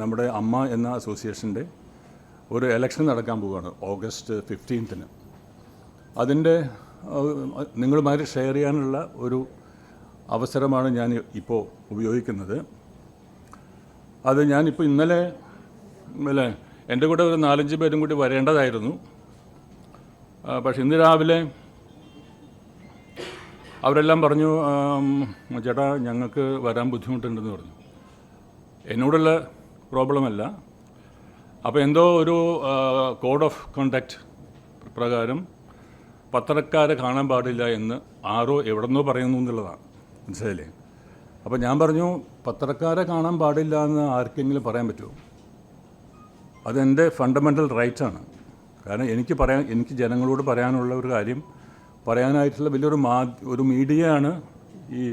നമ്മുടെ അമ്മ എന്ന അസോസിയേഷൻ്റെ ഒരു ഇലക്ഷൻ നടക്കാൻ പോവുകയാണ് ഓഗസ്റ്റ് 15-ന്. അതിൻ്റെ നിങ്ങളുമായി ഷെയർ ചെയ്യാനുള്ള ഒരു അവസരമാണ് ഞാൻ ഇപ്പോൾ ഉപയോഗിക്കുന്നത്. അത് ഞാനിപ്പോൾ ഇന്നലെ അല്ലേ എൻ്റെ കൂടെ ഒരു 4-5 പേരും കൂടി വരേണ്ടതായിരുന്നു. പക്ഷെ ഇന്ന് രാവിലെ അവരെല്ലാം പറഞ്ഞു, ചേട്ടാ ഞങ്ങൾക്ക് വരാൻ ബുദ്ധിമുട്ടുണ്ടെന്ന് പറഞ്ഞു. എന്നോടുള്ള പ്രോബ്ലമല്ല. അപ്പോൾ എന്തോ ഒരു കോഡ് ഓഫ് കോണ്ടക്റ്റ് പ്രകാരം പത്രക്കാരെ കാണാൻ പാടില്ല എന്ന് ആരോ എവിടെന്നോ പറയുന്നു എന്നുള്ളതാണ്, മനസ്സിലായില്ലേ? അപ്പോൾ ഞാൻ പറഞ്ഞു, പത്രക്കാരെ കാണാൻ പാടില്ല എന്ന് ആർക്കെങ്കിലും പറയാൻ പറ്റുമോ? അതെൻ്റെ ഫണ്ടമെൻ്റൽ റൈറ്റാണ്. കാരണം എനിക്ക് ജനങ്ങളോട് പറയാനുള്ള ഒരു കാര്യം പറയാനായിട്ടുള്ള വലിയൊരു ഒരു മീഡിയയാണ് ഈ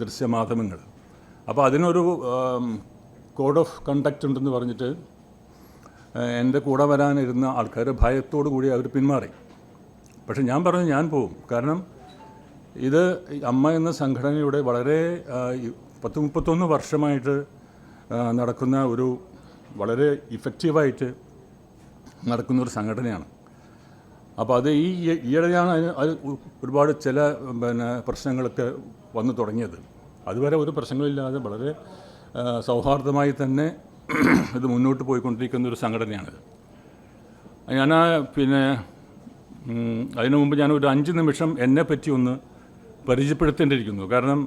ദൃശ്യമാധ്യമങ്ങൾ. അപ്പോൾ അതിനൊരു കോഡ് ഓഫ് കണ്ടക്റ്റ് ഉണ്ടെന്ന് പറഞ്ഞിട്ട് എൻ്റെ കൂടെ വരാനിരുന്ന ആൾക്കാർ ഭയത്തോടു കൂടി അവർ പിന്മാറി. പക്ഷെ ഞാൻ പറഞ്ഞു ഞാൻ പോവും. കാരണം ഇത് അമ്മ എന്ന സംഘടനയുടെ വളരെ 10-31 വർഷമായിട്ട് നടക്കുന്ന ഒരു വളരെ ഇഫക്റ്റീവായിട്ട് നടക്കുന്നൊരു സംഘടനയാണ്. അപ്പോൾ അത് ഈയിടെയാണ് അതിന് ഒരുപാട് ചില പ്രശ്നങ്ങളൊക്കെ വന്നു തുടങ്ങിയത്. അതുവരെ ഒരു പ്രശ്നങ്ങളില്ലാതെ വളരെ സൗഹാർദ്ദമായി തന്നെ ഇത് മുന്നോട്ട് പോയിക്കൊണ്ടിരിക്കുന്ന ഒരു സംഘടനയാണിത്. ഞാൻ അതിനു മുമ്പ് ഞാൻ ഒരു 5 നിമിഷം എന്നെപ്പറ്റി ഒന്ന് പരിചയപ്പെടുത്തേണ്ടിയിരിക്കുന്നു. കാരണം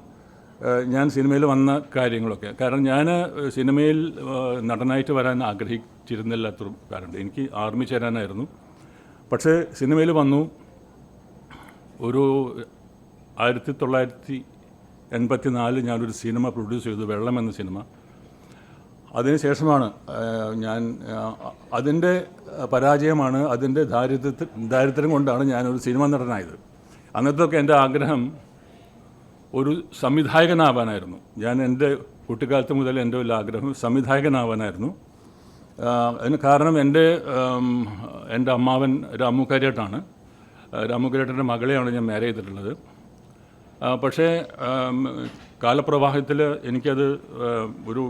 ഞാൻ സിനിമയിൽ വന്ന കാര്യങ്ങളൊക്കെ, കാരണം ഞാൻ സിനിമയിൽ നടനായിട്ട് വരാൻ ആഗ്രഹിച്ചിരുന്നില്ലാത്തൊരു കാര്യമുണ്ട്. എനിക്ക് ആർമി ചേരാനായിരുന്നു. പക്ഷേ സിനിമയിൽ വന്നു. ഒരു 1984 ഞാനൊരു സിനിമ പ്രൊഡ്യൂസ് ചെയ്തു, വെള്ളം എന്ന സിനിമ. അതിനുശേഷമാണ് അതിൻ്റെ പരാജയമാണ്, അതിൻ്റെ ദാരിദ്ര്യം കൊണ്ടാണ് ഞാനൊരു സിനിമ നടനായത്. അന്നത്തൊക്കെ എൻ്റെ ആഗ്രഹം ഒരു സംവിധായകനാവാനായിരുന്നു. ഞാൻ എൻ്റെ കുട്ടിക്കാലത്ത് മുതൽ എൻ്റെ ഒരു ആഗ്രഹം സംവിധായകനാവാനായിരുന്നു. അതിന് കാരണം എൻ്റെ അമ്മാവൻ രാമു കാര്യേട്ടാണ്. രാമു കാര്യേട്ടൻ്റെ മകളെയാണ് ഞാൻ മാരേജ് ചെയ്തിട്ടുള്ളത്. പക്ഷേ കാലപ്രവാഹത്തിൽ എനിക്കത് ഒരു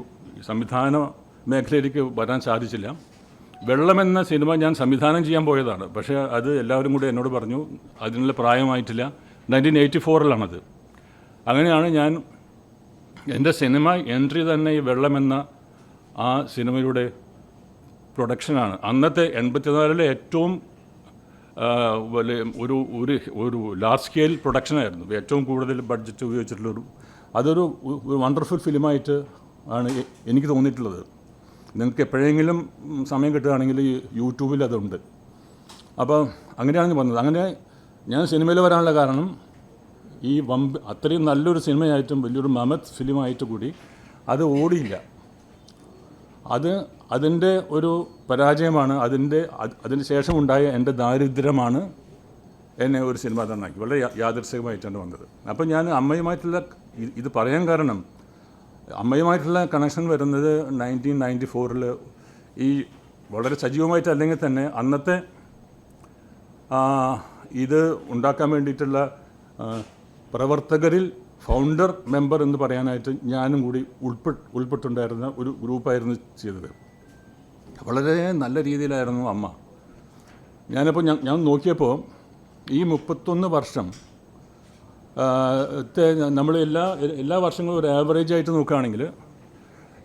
സംവിധാന മേഖലയിലേക്ക് വരാൻ സാധിച്ചില്ല. വെള്ളമെന്ന സിനിമ ഞാൻ സംവിധാനം ചെയ്യാൻ പോയതാണ്. പക്ഷേ അത് എല്ലാവരും കൂടി എന്നോട് പറഞ്ഞു അതിനുള്ള പ്രായമായിട്ടില്ല. 1984-ലാണത്. അങ്ങനെയാണ് ഞാൻ എൻ്റെ സിനിമ എൻട്രി തന്നെ ഈ വെള്ളമെന്ന ആ സിനിമയുടെ പ്രൊഡക്ഷനാണ്. അന്നത്തെ 84-ലെ ഏറ്റവും വലിയ ഒരു ലാർജ് സ്കെയിൽ പ്രൊഡക്ഷനായിരുന്നു. ഏറ്റവും കൂടുതൽ ബഡ്ജറ്റ് ഉപയോഗിച്ചിട്ടുള്ളൊരു അതൊരു വണ്ടർഫുൾ ഫിലിമായിട്ട് ആണ് എനിക്ക് തോന്നിയിട്ടുള്ളത്. നിങ്ങൾക്ക് എപ്പോഴെങ്കിലും സമയം കിട്ടുകയാണെങ്കിൽ യൂട്യൂബിൽ അതുണ്ട്. അപ്പോൾ അങ്ങനെയാണ് വന്നത്. അങ്ങനെ ഞാൻ സിനിമയിൽ വരാനുള്ള കാരണം ഈ അത്രയും നല്ലൊരു സിനിമയായിട്ടും വലിയൊരു മമത് ഫിലിമായിട്ട് കൂടി അത് ഓടിയില്ല. അതിൻ്റെ ഒരു പരാജയമാണ്. അതിന് ശേഷമുണ്ടായ എൻ്റെ ദാരിദ്ര്യമാണ് എന്നെ ഒരു സിനിമ തന്നാക്കി. വളരെ യാദൃശ്ചികമായിട്ടാണ് വന്നത്. അപ്പോൾ ഞാൻ അമ്മയുമായിട്ടുള്ള ഇത് പറയാൻ കാരണം, അമ്മയുമായിട്ടുള്ള കണക്ഷൻ വരുന്നത് 1994-ൽ ഈ വളരെ സജീവമായിട്ട് അല്ലെങ്കിൽ തന്നെ അന്നത്തെ ഇത് ഉണ്ടാക്കാൻ വേണ്ടിയിട്ടുള്ള പ്രവർത്തകരിൽ ഫൗണ്ടർ മെമ്പർ എന്ന് പറയാനായിട്ട് ഞാനും കൂടി ഉൾപ്പെട്ടുണ്ടായിരുന്ന ഒരു ഗ്രൂപ്പായിരുന്നു ചെയ്തത്. വളരെ നല്ല രീതിയിലായിരുന്നു അമ്മ. ഞാൻ നോക്കിയപ്പോൾ ഈ 31 വർഷം നമ്മൾ എല്ലാ വർഷങ്ങളും ഒരു ആവറേജ് ആയിട്ട് നോക്കുകയാണെങ്കിൽ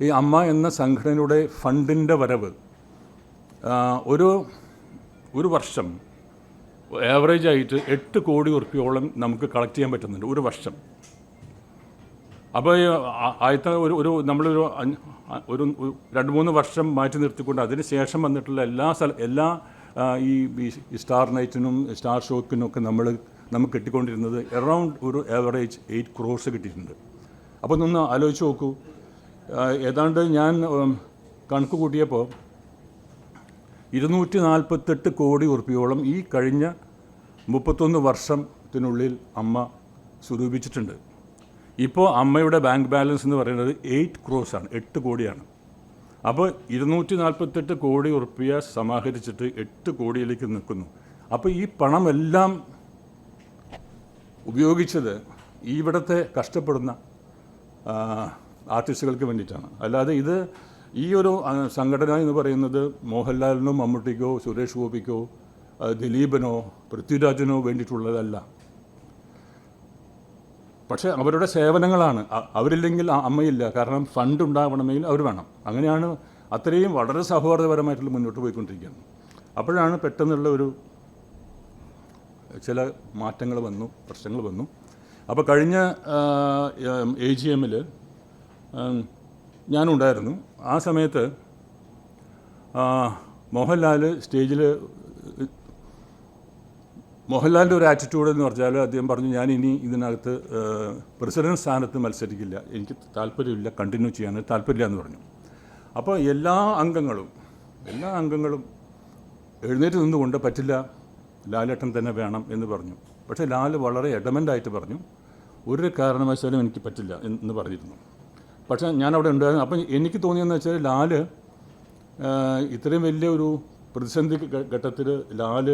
ഈ അമ്മ എന്ന സംഘടനയുടെ ഫണ്ടിൻ്റെ വരവ് ഒരു വർഷം ആവറേജ് ആയിട്ട് 8 കോടി ഉറുപ്പിയോളം നമുക്ക് കളക്ട് ചെയ്യാൻ പറ്റുന്നുണ്ട് ഒരു വർഷം. അപ്പോൾ ആദ്യത്തെ നമ്മളൊരു 2-3 വർഷം മാറ്റി നിർത്തിക്കൊണ്ട് അതിന് ശേഷം വന്നിട്ടുള്ള എല്ലാ ഈ സ്റ്റാർ നൈറ്റിനും സ്റ്റാർ ഷോക്കിനൊക്കെ നമുക്ക് കിട്ടിക്കൊണ്ടിരുന്നത് അറൗണ്ട് ഒരു ആവറേജ് 8 crores കിട്ടിയിട്ടുണ്ട്. അപ്പോൾ ഒന്ന് ആലോചിച്ച് നോക്കൂ. ഏതാണ്ട് ഞാൻ കണക്ക് കൂട്ടിയപ്പോൾ 248 കോടി ഉറുപ്പിയോളം ഈ കഴിഞ്ഞ 31 വർഷത്തിനുള്ളിൽ അമ്മ സ്വരൂപിച്ചിട്ടുണ്ട്. ഇപ്പോൾ അമ്മയുടെ ബാങ്ക് ബാലൻസ് എന്ന് പറയുന്നത് 8 crores ആണ്, 8 കോടിയാണ്. അപ്പോൾ 248 കോടി ഉറുപ്പിക സമാഹരിച്ചിട്ട് 8 കോടിയിലേക്ക് നിൽക്കുന്നു. അപ്പോൾ ഈ പണമെല്ലാം ഉപയോഗിച്ചത് ഇവിടുത്തെ കഷ്ടപ്പെടുന്ന ആർട്ടിസ്റ്റുകൾക്ക് വേണ്ടിയിട്ടാണ്. അല്ലാതെ ഈ ഒരു സംഘടന എന്ന് പറയുന്നത് മോഹൻലാലിനോ മമ്മൂട്ടിക്കോ സുരേഷ് ഗോപിക്കോ ദിലീപിനോ പൃഥ്വിരാജിനോ വേണ്ടിയിട്ടുള്ളതല്ല. പക്ഷേ അവരുടെ സേവനങ്ങളാണ്. അവരില്ലെങ്കിൽ അമ്മയില്ല. കാരണം ഫണ്ട് ഉണ്ടാവണമെങ്കിൽ അവർ വേണം. അങ്ങനെയാണ് അത്രയും വളരെ സൗഹാർദ്ദപരമായിട്ടുള്ള മുന്നോട്ട് പോയിക്കൊണ്ടിരിക്കുകയാണ്. അപ്പോഴാണ് പെട്ടെന്നുള്ള ഒരു ചില മാറ്റങ്ങൾ വന്നു, പ്രശ്നങ്ങൾ വന്നു. അപ്പോൾ കഴിഞ്ഞ AGM-ൽ ഞാനുണ്ടായിരുന്നു. ആ സമയത്ത് മോഹൻലാലിൻ്റെ ഒരു ആറ്റിറ്റ്യൂഡ് എന്ന് പറഞ്ഞാൽ അദ്ദേഹം പറഞ്ഞു, ഞാൻ ഇനി ഇതിനകത്ത് പ്രസിഡന്റ് സ്ഥാനത്ത് മത്സരിക്കില്ല, എനിക്ക് താല്പര്യമില്ല, കണ്ടിന്യൂ ചെയ്യാൻ താല്പര്യമില്ല എന്ന് പറഞ്ഞു. അപ്പോൾ എല്ലാ അംഗങ്ങളും എഴുന്നേറ്റ് നിന്നുകൊണ്ട് പറ്റില്ല, ലാലേട്ടൻ തന്നെ വേണം എന്ന് പറഞ്ഞു. പക്ഷേ ലാൽ വളരെ എഡമൻ്റായിട്ട് പറഞ്ഞു, ഒരു കാരണവശാലും എനിക്ക് പറ്റില്ല എന്ന് പറഞ്ഞിരുന്നു. പക്ഷേ ഞാനവിടെ ഉണ്ടായിരുന്നു. അപ്പം എനിക്ക് തോന്നിയെന്ന് വെച്ചാൽ ലാൽ ഇത്രയും വലിയ ഒരു പ്രതിസന്ധി ഘട്ടത്തിൽ ലാൽ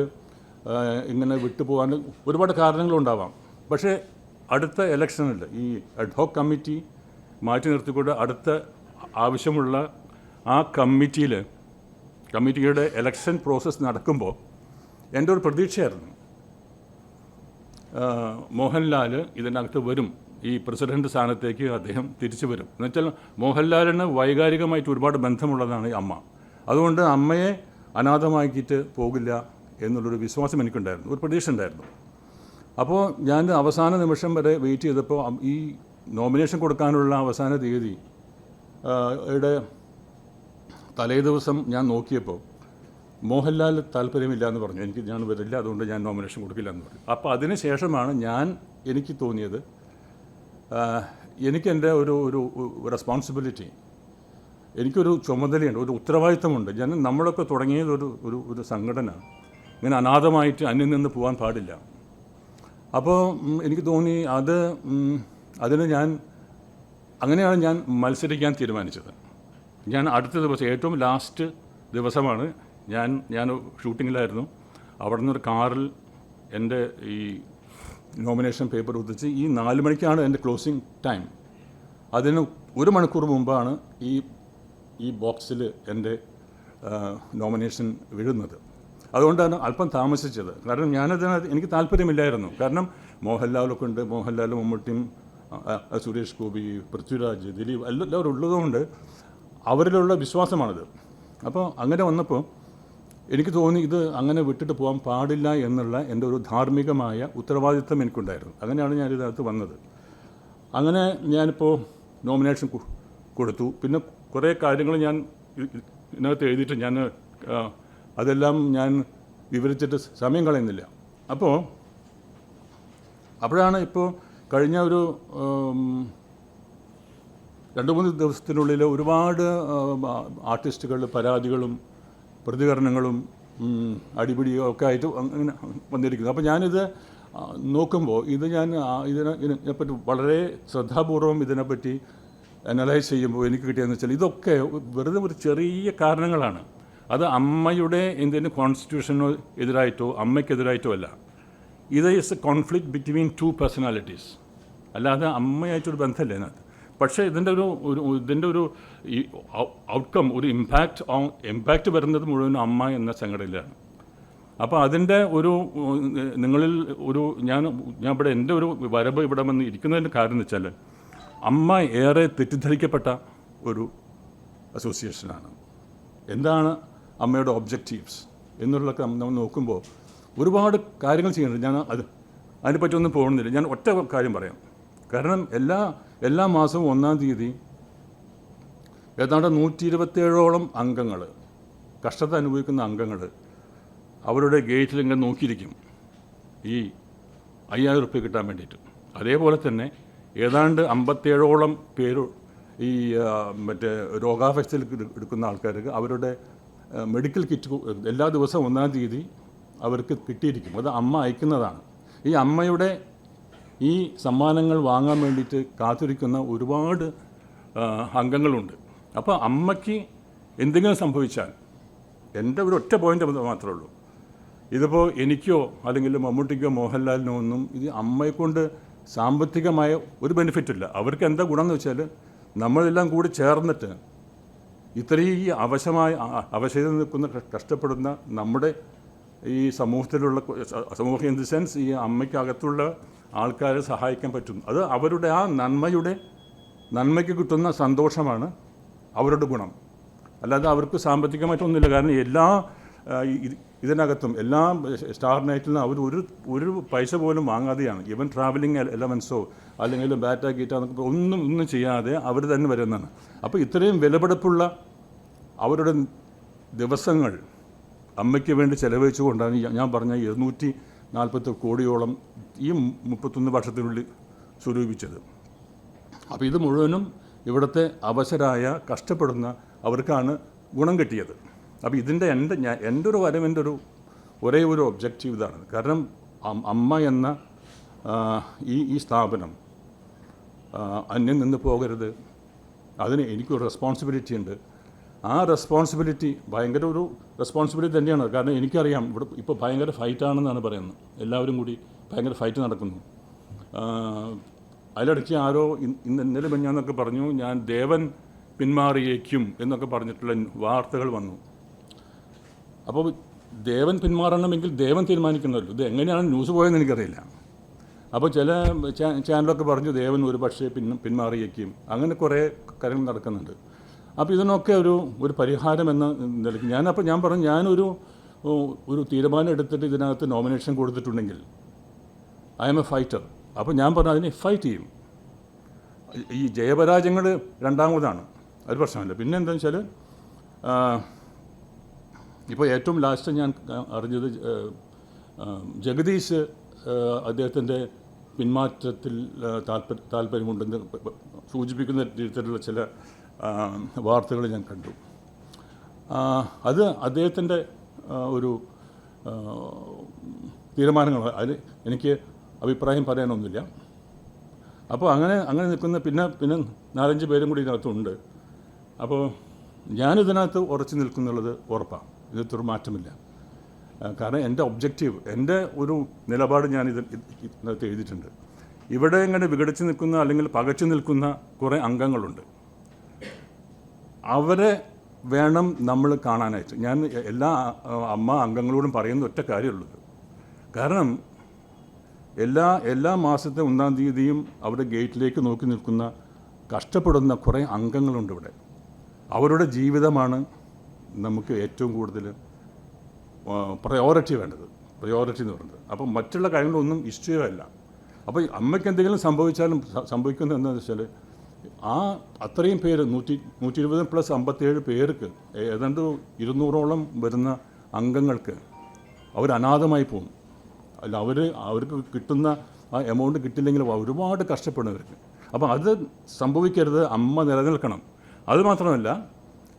ഇങ്ങനെ വിട്ടുപോകാൻ ഒരുപാട് കാരണങ്ങളുണ്ടാവാം. പക്ഷേ അടുത്ത ഇലക്ഷനിൽ ഈ അഡ്ഹോക് കമ്മിറ്റി മാറ്റി നിർത്തിക്കൊണ്ട് അടുത്ത ആവശ്യമുള്ള ആ കമ്മിറ്റിയുടെ ഇലക്ഷൻ പ്രോസസ്സ് നടക്കുമ്പോൾ എൻ്റെ ഒരു പ്രതീക്ഷയായിരുന്നു മോഹൻലാൽ ഇതിനകത്ത് വരും, ഈ പ്രസിഡന്റ് സ്ഥാനത്തേക്ക് അദ്ദേഹം തിരിച്ചു വരും. എന്നുവെച്ചാൽ മോഹൻലാലിന് വൈകാരികമായിട്ട് ഒരുപാട് ബന്ധമുള്ളതാണ് ഈ അമ്മ. അതുകൊണ്ട് അമ്മയെ അനാഥമാക്കിയിട്ട് പോകില്ല എന്നുള്ളൊരു വിശ്വാസം എനിക്കുണ്ടായിരുന്നു, ഒരു പ്രതീക്ഷ ഉണ്ടായിരുന്നു. അപ്പോൾ ഞാൻ അവസാന നിമിഷം വരെ വെയിറ്റ് ചെയ്തപ്പോൾ ഈ നോമിനേഷൻ കൊടുക്കാനുള്ള അവസാന തീയതി യുടെ തലേ ദിവസം ഞാൻ നോക്കിയപ്പോൾ മോഹൻലാൽ താല്പര്യമില്ല എന്ന് പറഞ്ഞു. ഞാൻ വരില്ല, അതുകൊണ്ട് ഞാൻ നോമിനേഷൻ കൊടുക്കില്ല എന്ന് പറഞ്ഞു. അപ്പോൾ അതിന് ശേഷമാണ് എനിക്ക് തോന്നിയത് എനിക്കെൻ്റെ ഒരു റെസ്പോൺസിബിലിറ്റി, എനിക്കൊരു ചുമതലയുണ്ട്, ഒരു ഉത്തരവാദിത്തമുണ്ട്. നമ്മളൊക്കെ തുടങ്ങിയത് ഒരു സംഘടന ഇങ്ങനെ അനാഥമായിട്ട് അന്യം നിന്ന് പോകാൻ പാടില്ല. അപ്പോൾ എനിക്ക് തോന്നി അങ്ങനെയാണ് ഞാൻ മത്സരിക്കാൻ തീരുമാനിച്ചത്. ഞാൻ അടുത്ത ദിവസം ഏറ്റവും ലാസ്റ്റ് ദിവസമാണ് ഞാൻ ഷൂട്ടിങ്ങിലായിരുന്നു. അവിടെ നിന്നൊരു കാറിൽ എൻ്റെ ഈ നോമിനേഷൻ പേപ്പർ ഒത്തിച്ച് ഈ 4 മണിക്കാണ് എൻ്റെ ക്ലോസിങ് ടൈം. അതിന് 1 മണിക്കൂർ മുമ്പാണ് ഈ ബോക്സിൽ എൻ്റെ നോമിനേഷൻ വീഴുന്നത്. അതുകൊണ്ടാണ് അല്പം താമസിച്ചത്. കാരണം എനിക്ക് താല്പര്യമില്ലായിരുന്നു. കാരണം മോഹൻലാലൊക്കെ ഉണ്ട്, മോഹൻലാലും മമ്മൂട്ടിയും സുരേഷ് ഗോപി, പൃഥ്വിരാജ്, ദിലീപ് എല്ലാവരും ഉള്ളതുകൊണ്ട് അവരിലുള്ള വിശ്വാസമാണിത്. അപ്പോൾ അങ്ങനെ വന്നപ്പോൾ എനിക്ക് തോന്നി ഇത് അങ്ങനെ വിട്ടിട്ട് പോകാൻ പാടില്ല എന്നുള്ള എൻ്റെ ഒരു ധാർമ്മികമായ ഉത്തരവാദിത്വം എനിക്കുണ്ടായിരുന്നു. അങ്ങനെയാണ് ഞാനിതിനകത്ത് വന്നത്. അങ്ങനെ ഞാനിപ്പോൾ നോമിനേഷൻ കൊടുത്തു. പിന്നെ കുറേ കാര്യങ്ങൾ ഞാൻ ഇതിനകത്ത് എഴുതിയിട്ട് അതെല്ലാം ഞാൻ വിവരിച്ചിട്ട് സമയം കളയുന്നില്ല. അപ്പോഴാണ് ഇപ്പോൾ കഴിഞ്ഞ ഒരു 2-3 ദിവസത്തിനുള്ളിൽ ഒരുപാട് ആർട്ടിസ്റ്റുകൾ പരാതികളും പ്രതികരണങ്ങളും അടിപിടിയും ഒക്കെ ആയിട്ട് അങ്ങനെ വന്നിരിക്കുന്നു. അപ്പോൾ ഞാനിത് നോക്കുമ്പോൾ ഇതിനെപ്പറ്റി വളരെ ശ്രദ്ധാപൂർവം ഇതിനെപ്പറ്റി അനലൈസ് ചെയ്യുമ്പോൾ എനിക്ക് കിട്ടിയതെന്ന് വെച്ചാൽ ഇതൊക്കെ വെറുതെ ഒരു ചെറിയ കാരണങ്ങളാണ്. അത് അമ്മയുടെ എന്തെങ്കിലും കോൺസ്റ്റിറ്റ്യൂഷനോ എതിരായിട്ടോ അമ്മയ്ക്കെതിരായിട്ടോ അല്ല. ഇത് is A conflict between 2 personalities, അല്ലാതെ അമ്മയായിട്ടൊരു ബന്ധമല്ല ഇതിനകത്ത്. പക്ഷേ ഇതിൻ്റെ ഒരു ഔട്ട്കം, ഒരു ഇമ്പാക്റ്റ് വരുന്നത് മുഴുവൻ അമ്മ എന്ന സംഘടനയിലാണ്. അപ്പോൾ അതിൻ്റെ നിങ്ങളിൽ ഞാൻ ഇവിടെ എൻ്റെ ഒരു വരവ് ഇവിടെ വന്ന് ഇരിക്കുന്നതിൻ്റെ കാരണം എന്ന് വെച്ചാൽ അമ്മ ഏറെ തെറ്റിദ്ധരിക്കപ്പെട്ട ഒരു അസോസിയേഷനാണ്. എന്താണ് അമ്മയുടെ ഒബ്ജക്റ്റീവ്സ് എന്നുള്ളതൊക്കെ നമ്മൾ നോക്കുമ്പോൾ ഒരുപാട് കാര്യങ്ങൾ ചെയ്യുന്നുണ്ട്. ഞാൻ അതിനെപ്പറ്റിയൊന്നും പോകുന്നില്ല. ഞാൻ ഒറ്റ കാര്യം പറയാം. കാരണം എല്ലാ മാസവും 1-ാം തീയതി ഏതാണ്ട് 127ഓളം അംഗങ്ങൾ, കഷ്ടത അനുഭവിക്കുന്ന അംഗങ്ങൾ അവരുടെ ഗേറ്റിൽ ഇങ്ങനെ നോക്കിയിരിക്കും ഈ 5000 റുപ്യ കിട്ടാൻ വേണ്ടിയിട്ട്. അതേപോലെ തന്നെ ഏതാണ്ട് 57ഓളം പേര് ഈ രോഗാവസ്ഥയിൽ എടുക്കുന്ന ആൾക്കാർക്ക് അവരുടെ മെഡിക്കൽ കിറ്റ് എല്ലാ ദിവസവും 1-ാം തീയതി അവർക്ക് കിട്ടിയിരിക്കും. അത് അമ്മ അയക്കുന്നതാണ്. ഈ അമ്മയുടെ ഈ സമ്മാനങ്ങൾ വാങ്ങാൻ വേണ്ടിയിട്ട് കാത്തിരിക്കുന്ന ഒരുപാട് അംഗങ്ങളുണ്ട്. അപ്പോൾ അമ്മയ്ക്ക് എന്തെങ്കിലും സംഭവിച്ചാൽ എൻ്റെ ഒരു ഒറ്റ പോയിൻ്റ് മാത്രമേ ഉള്ളൂ. ഇതിപ്പോൾ എനിക്കോ അല്ലെങ്കിൽ മമ്മൂട്ടിക്കോ മോഹൻലാലിനോ ഒന്നും ഇത് അമ്മയെക്കൊണ്ട് സാമ്പത്തികമായ ഒരു ബെനിഫിറ്റില്ല. അവർക്ക് എന്താ ഗുണം എന്ന് വെച്ചാൽ നമ്മളെല്ലാം കൂടി ചേർന്നിട്ട് ഇത്രയും ഈ അവശതയിൽ നിൽക്കുന്ന കഷ്ടപ്പെടുന്ന നമ്മുടെ ഈ സമൂഹത്തിലുള്ള സമൂഹം ഇൻ ദി സെൻസ് ഈ അമ്മയ്ക്കകത്തുള്ള ആൾക്കാരെ സഹായിക്കാൻ പറ്റും. അത് അവരുടെ ആ നന്മയ്ക്ക് കിട്ടുന്ന സന്തോഷമാണ് അവരുടെ ഗുണം. അല്ലാതെ അവർക്ക് സാമ്പത്തികമായിട്ടൊന്നുമില്ല. കാരണം എല്ലാ ഇതിനകത്തും എല്ലാ സ്റ്റാർ നൈറ്റിലും അവർ ഒരു പൈസ പോലും വാങ്ങാതെയാണ്. ഈവൻ ട്രാവലിംഗ് എലവൻസോ അല്ലെങ്കിൽ ബാറ്റ ഗീറ്റ എന്നൊക്കെ ഒന്നും ചെയ്യാതെ അവർ തന്നെ വരുന്നതാണ്. അപ്പോൾ ഇത്രയും വിലപിടിപ്പുള്ള അവരുടെ ദിവസങ്ങൾ അമ്മയ്ക്ക് വേണ്ടി ചെലവഴിച്ചുകൊണ്ടാണ് ഞാൻ പറഞ്ഞ 240 കോടിയോളം ഈ 31 വർഷത്തിനുള്ളിൽ സ്വരൂപിച്ചത്. അപ്പോൾ ഇത് മുഴുവനും ഇവിടുത്തെ അവശരായ കഷ്ടപ്പെടുന്ന അവർക്കാണ് ഗുണം കിട്ടിയത്. അപ്പോൾ ഇതിൻ്റെ എൻ്റെ ഒരു വരവിൻ്റെ ഒരേ ഒരു ഒബ്ജക്റ്റീവ് ഇതാണ്. കാരണം അമ്മ എന്ന ഈ സ്ഥാപനം അന്യം നിന്ന് പോകരുത്. അതിന് എനിക്കൊരു റെസ്പോൺസിബിലിറ്റി ഉണ്ട്. ആ റെസ്പോൺസിബിലിറ്റി ഭയങ്കര ഒരു റെസ്പോൺസിബിലിറ്റി തന്നെയാണ്. കാരണം എനിക്കറിയാം ഇവിടെ ഇപ്പോൾ ഭയങ്കര ഫൈറ്റാണെന്നാണ് പറയുന്നത്. എല്ലാവരും കൂടി ഭയങ്കര ഫൈറ്റ് നടക്കുന്നു. അതിലിടയ്ക്ക് ആരോ ഇന്നലെ മിനിഞ്ഞാന്നൊക്കെ പറഞ്ഞു ഞാൻ ദേവൻ പിന്മാറിയേക്കും എന്നൊക്കെ പറഞ്ഞിട്ടുള്ള വാർത്തകൾ വന്നു. അപ്പോൾ ദേവൻ പിന്മാറണമെങ്കിൽ ദേവൻ തീരുമാനിക്കണമല്ലോ. ഇത് എങ്ങനെയാണ് ന്യൂസ് പോയതെന്ന് എനിക്കറിയില്ല. അപ്പോൾ ചില ചാനലൊക്കെ പറഞ്ഞു ദേവൻ ഒരു പക്ഷേ പിന്മാറിയേക്കും. അങ്ങനെ കുറേ കാര്യങ്ങൾ നടക്കുന്നുണ്ട്. അപ്പോൾ ഇതിനൊക്കെ ഒരു പരിഹാരം എന്ന നിലയ്ക്ക് ഞാൻ പറഞ്ഞു ഞാനൊരു തീരുമാനം എടുത്തിട്ട് ഇതിനകത്ത് നോമിനേഷൻ കൊടുത്തിട്ടുണ്ടെങ്കിൽ ഐ എം എ ഫൈറ്റർ. അപ്പോൾ ഞാൻ പറഞ്ഞു അതിനെ ഫൈറ്റ് ചെയ്യും. ഈ ജയപരാജയങ്ങൾ രണ്ടാമതാണ്, ഒരു പ്രശ്നമല്ല. പിന്നെ എന്താണെന്ന് വെച്ചാൽ ഇപ്പോൾ ഏറ്റവും ലാസ്റ്റ് ഞാൻ അറിഞ്ഞത് ജഗദീഷ് അദ്ദേഹത്തിൻ്റെ പിന്മാറ്റത്തിൽ താല്പര്യമുണ്ടെന്ന് സൂചിപ്പിക്കുന്ന രീതിയിലുള്ള ചില വാർത്തകൾ ഞാൻ കണ്ടു. അത് അദ്ദേഹത്തിൻ്റെ ഒരു തീരുമാനങ്ങൾ, അതിൽ എനിക്ക് അഭിപ്രായം പറയാനൊന്നുമില്ല. അപ്പോൾ അങ്ങനെ നിൽക്കുന്ന പിന്നെ 4-5 പേരും കൂടി ഇതിനകത്തുണ്ട്. അപ്പോൾ ഞാനിതിനകത്ത് ഉറച്ചു നിൽക്കുന്നുള്ളത് ഉറപ്പാണ്. ഇതിനകത്തൊരു മാറ്റമില്ല. കാരണം എൻ്റെ ഒബ്ജക്റ്റീവ്, എൻ്റെ ഒരു നിലപാട് ഞാൻ ഇതിനകത്ത് എഴുതിയിട്ടുണ്ട്. ഇവിടെ ഇങ്ങനെ വിഘടിച്ച് നിൽക്കുന്ന അല്ലെങ്കിൽ പകച്ചു നിൽക്കുന്ന കുറേ അംഗങ്ങളുണ്ട്. അവരെ വേണം നമ്മൾ കാണാനായിട്ട്. ഞാൻ എല്ലാ അമ്മ അംഗങ്ങളോടും പറയുന്ന ഒറ്റ കാര്യമുള്ളത്. കാരണം എല്ലാ മാസത്തെ 1-ാം തീയതിയും അവരുടെ ഗേറ്റിലേക്ക് നോക്കി നിൽക്കുന്ന കഷ്ടപ്പെടുന്ന കുറേ അംഗങ്ങളുണ്ട് ഇവിടെ. അവരുടെ ജീവിതമാണ് നമുക്ക് ഏറ്റവും കൂടുതൽ പ്രയോറിറ്റി എന്ന് പറയുന്നത്. അപ്പം മറ്റുള്ള കാര്യങ്ങളൊന്നും ഇഷ്ടമല്ല. അപ്പോൾ അമ്മയ്ക്ക് എന്തെങ്കിലും സംഭവിക്കുന്നത് എന്താണെന്ന് വെച്ചാൽ അത്രയും പേര് 120+57 പേർക്ക് ഏതാണ്ട് 200ഓളം വരുന്ന അംഗങ്ങൾക്ക് അവർ അനാഥമായി പോകും. അല്ല അവർക്ക് കിട്ടുന്ന ആ എമൗണ്ട് കിട്ടില്ലെങ്കിൽ ഒരുപാട് കഷ്ടപ്പെടുന്നവർക്ക്. അപ്പോൾ അത് സംഭവിക്കരുത്. അമ്മ നിലനിൽക്കണം. അതുമാത്രമല്ല,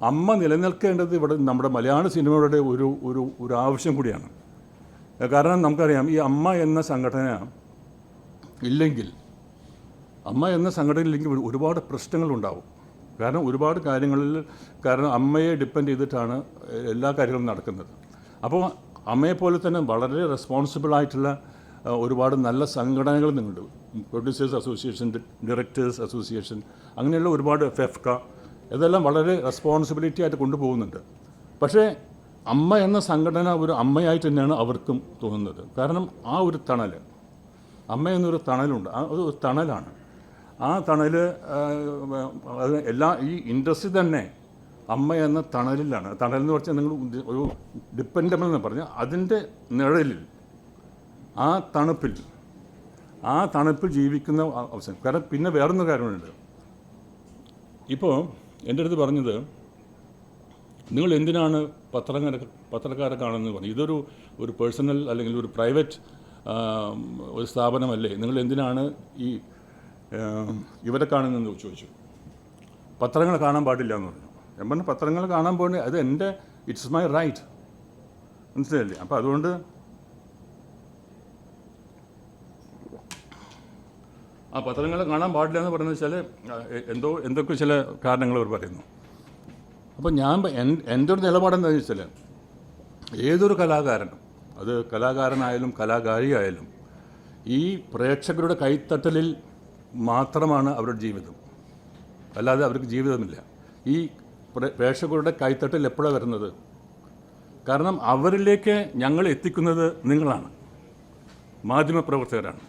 അമ്മ നിലനിൽക്കേണ്ടത് ഇവിടെ നമ്മുടെ മലയാള സിനിമയുടെ ഒരു ആവശ്യം കൂടിയാണ്. കാരണം നമുക്കറിയാം ഈ അമ്മ എന്ന സംഘടന ഇല്ലെങ്കിൽ ഒരുപാട് പ്രശ്നങ്ങളുണ്ടാവും. കാരണം ഒരുപാട് കാര്യങ്ങളിൽ അമ്മയെ ഡിപ്പെൻഡ് ചെയ്തിട്ടാണ് എല്ലാ കാര്യങ്ങളും നടക്കുന്നത്. അപ്പോൾ അമ്മയെപ്പോലെ തന്നെ വളരെ റെസ്പോൺസിബിളായിട്ടുള്ള ഒരുപാട് നല്ല സംഘടനകൾ നിന്നുണ്ട്. പ്രൊഡ്യൂസേഴ്സ് അസോസിയേഷൻ, ഡയറക്ടേഴ്സ് അസോസിയേഷൻ, അങ്ങനെയുള്ള ഒരുപാട് ഫെഫ്ക, ഇതെല്ലാം വളരെ റെസ്പോൺസിബിലിറ്റി ആയിട്ട് കൊണ്ടുപോകുന്നുണ്ട്. പക്ഷേ അമ്മ എന്ന സംഘടന ഒരു അമ്മയായിട്ട് തന്നെയാണ് അവർക്കും തോന്നുന്നത്. കാരണം ആ ഒരു തണൽ, അമ്മ എന്നൊരു തണലുണ്ട്. അത് ഒരു തണലാണ്. ആ തണൽ ഈ ഇൻഡസ്ട്രി തന്നെ അമ്മ എന്ന തണലിലാണ്. തണലെന്ന് പറഞ്ഞാൽ നിങ്ങൾ ഒരു ഡിപ്പെൻഡബിൾ എന്ന് പറഞ്ഞാൽ അതിൻ്റെ നിഴലിൽ, ആ തണുപ്പിൽ ജീവിക്കുന്ന അവസരം. കാരണം പിന്നെ വേറൊരു കാര്യമുണ്ട്. ഇപ്പോൾ എൻ്റെ അടുത്ത് പറഞ്ഞത് നിങ്ങൾ എന്തിനാണ് പത്രക്കാരെ കാണുന്നത് പറഞ്ഞു. ഇതൊരു പേഴ്സണൽ അല്ലെങ്കിൽ ഒരു പ്രൈവറ്റ് ഒരു സ്ഥാപനമല്ലേ, നിങ്ങൾ എന്തിനാണ് ഇവരെ കാണുന്നതെന്ന് ചോദിച്ചു. പത്രങ്ങൾ കാണാൻ പാടില്ല എന്ന് പറഞ്ഞു. ഞാൻ പറഞ്ഞു പത്രങ്ങൾ കാണാൻ പോകേണ്ട അത് ഇറ്റ്സ് മൈ റൈറ്റ്, മനസ്സിലായില്ലേ. അപ്പോൾ അതുകൊണ്ട് ആ പത്രങ്ങൾ കാണാൻ പാടില്ല എന്ന് പറയുന്നത് വെച്ചാൽ എന്തൊക്കെ ചില കാരണങ്ങൾ അവർ പറയുന്നു. അപ്പോൾ എൻ്റെ ഒരു നിലപാടെന്താണെന്ന് വെച്ചാൽ ഏതൊരു കലാകാരനും, അത് കലാകാരനായാലും കലാകാരിയായാലും, ഈ പ്രേക്ഷകരുടെ കൈത്തട്ടലിൽ മാത്രമാണ് അവരുടെ ജീവിതം. അല്ലാതെ അവർക്ക് ജീവിതമില്ല. ഈ പ്രേക്ഷകരുടെ കൈത്തട്ടൽ എപ്പോഴാണ് വരുന്നത്? കാരണം അവരിലേക്ക് ഞങ്ങൾ എത്തിക്കുന്നത് നിങ്ങളാണ്, മാധ്യമപ്രവർത്തകരാണ്.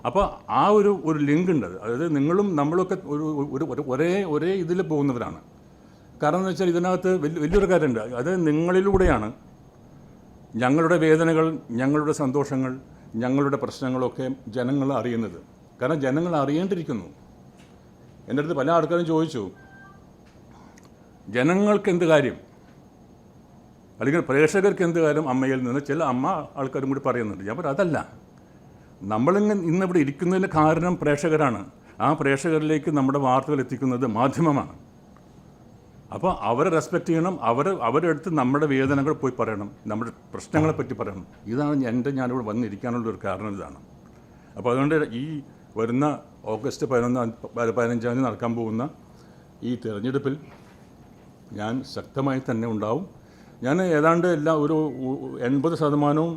അപ്പോൾ ആ ഒരു ലിങ്ക് ഉണ്ട്. അതായത് നിങ്ങളും നമ്മളൊക്കെ ഒരേ ഇതിൽ പോകുന്നവരാണ്. കാരണം എന്ന് വെച്ചാൽ ഇതിനകത്ത് വലിയൊരു കാര്യമുണ്ട്. അത് നിങ്ങളിലൂടെയാണ് ഞങ്ങളുടെ വേദനകൾ, ഞങ്ങളുടെ സന്തോഷങ്ങൾ, ഞങ്ങളുടെ പ്രശ്നങ്ങളൊക്കെ ജനങ്ങൾ അറിയുന്നത്. കാരണം ജനങ്ങൾ അറിയേണ്ടിയിരിക്കുന്നു. എൻ്റെ അടുത്ത് പല ആൾക്കാരും ചോദിച്ചു, ജനങ്ങൾക്ക് എന്ത് കാര്യം, അല്ലെങ്കിൽ പ്രേക്ഷകർക്ക് എന്ത് കാര്യം അമ്മയിൽ നിന്ന് ചില ആൾക്കാരും കൂടി പറയുന്നുണ്ട്. ഞാൻ പറഞ്ഞു അതല്ല, ഇന്നിവിടെ ഇരിക്കുന്നതിന് കാരണം പ്രേക്ഷകരാണ്. ആ പ്രേക്ഷകരിലേക്ക് നമ്മുടെ വാർത്തകൾ എത്തിക്കുന്നത് മാധ്യമമാണ്. അപ്പോൾ അവരെ റെസ്പെക്റ്റ് ചെയ്യണം. അവരുടെ അടുത്ത് നമ്മുടെ വേദനകൾ പോയി പറയണം, നമ്മുടെ പ്രശ്നങ്ങളെപ്പറ്റി പറയണം. ഇതാണ് ഞാനിവിടെ വന്നിരിക്കാനുള്ളൊരു കാരണം. ഇതാണ്. അപ്പോൾ അതുകൊണ്ട് ഈ വരുന്ന ഓഗസ്റ്റ് 15 തീയതി നടക്കാൻ പോകുന്ന ഈ തിരഞ്ഞെടുപ്പിൽ ഞാൻ ശക്തമായി തന്നെ ഉണ്ടാവും. ഞാൻ ഏതാണ്ട് ഒരു 80%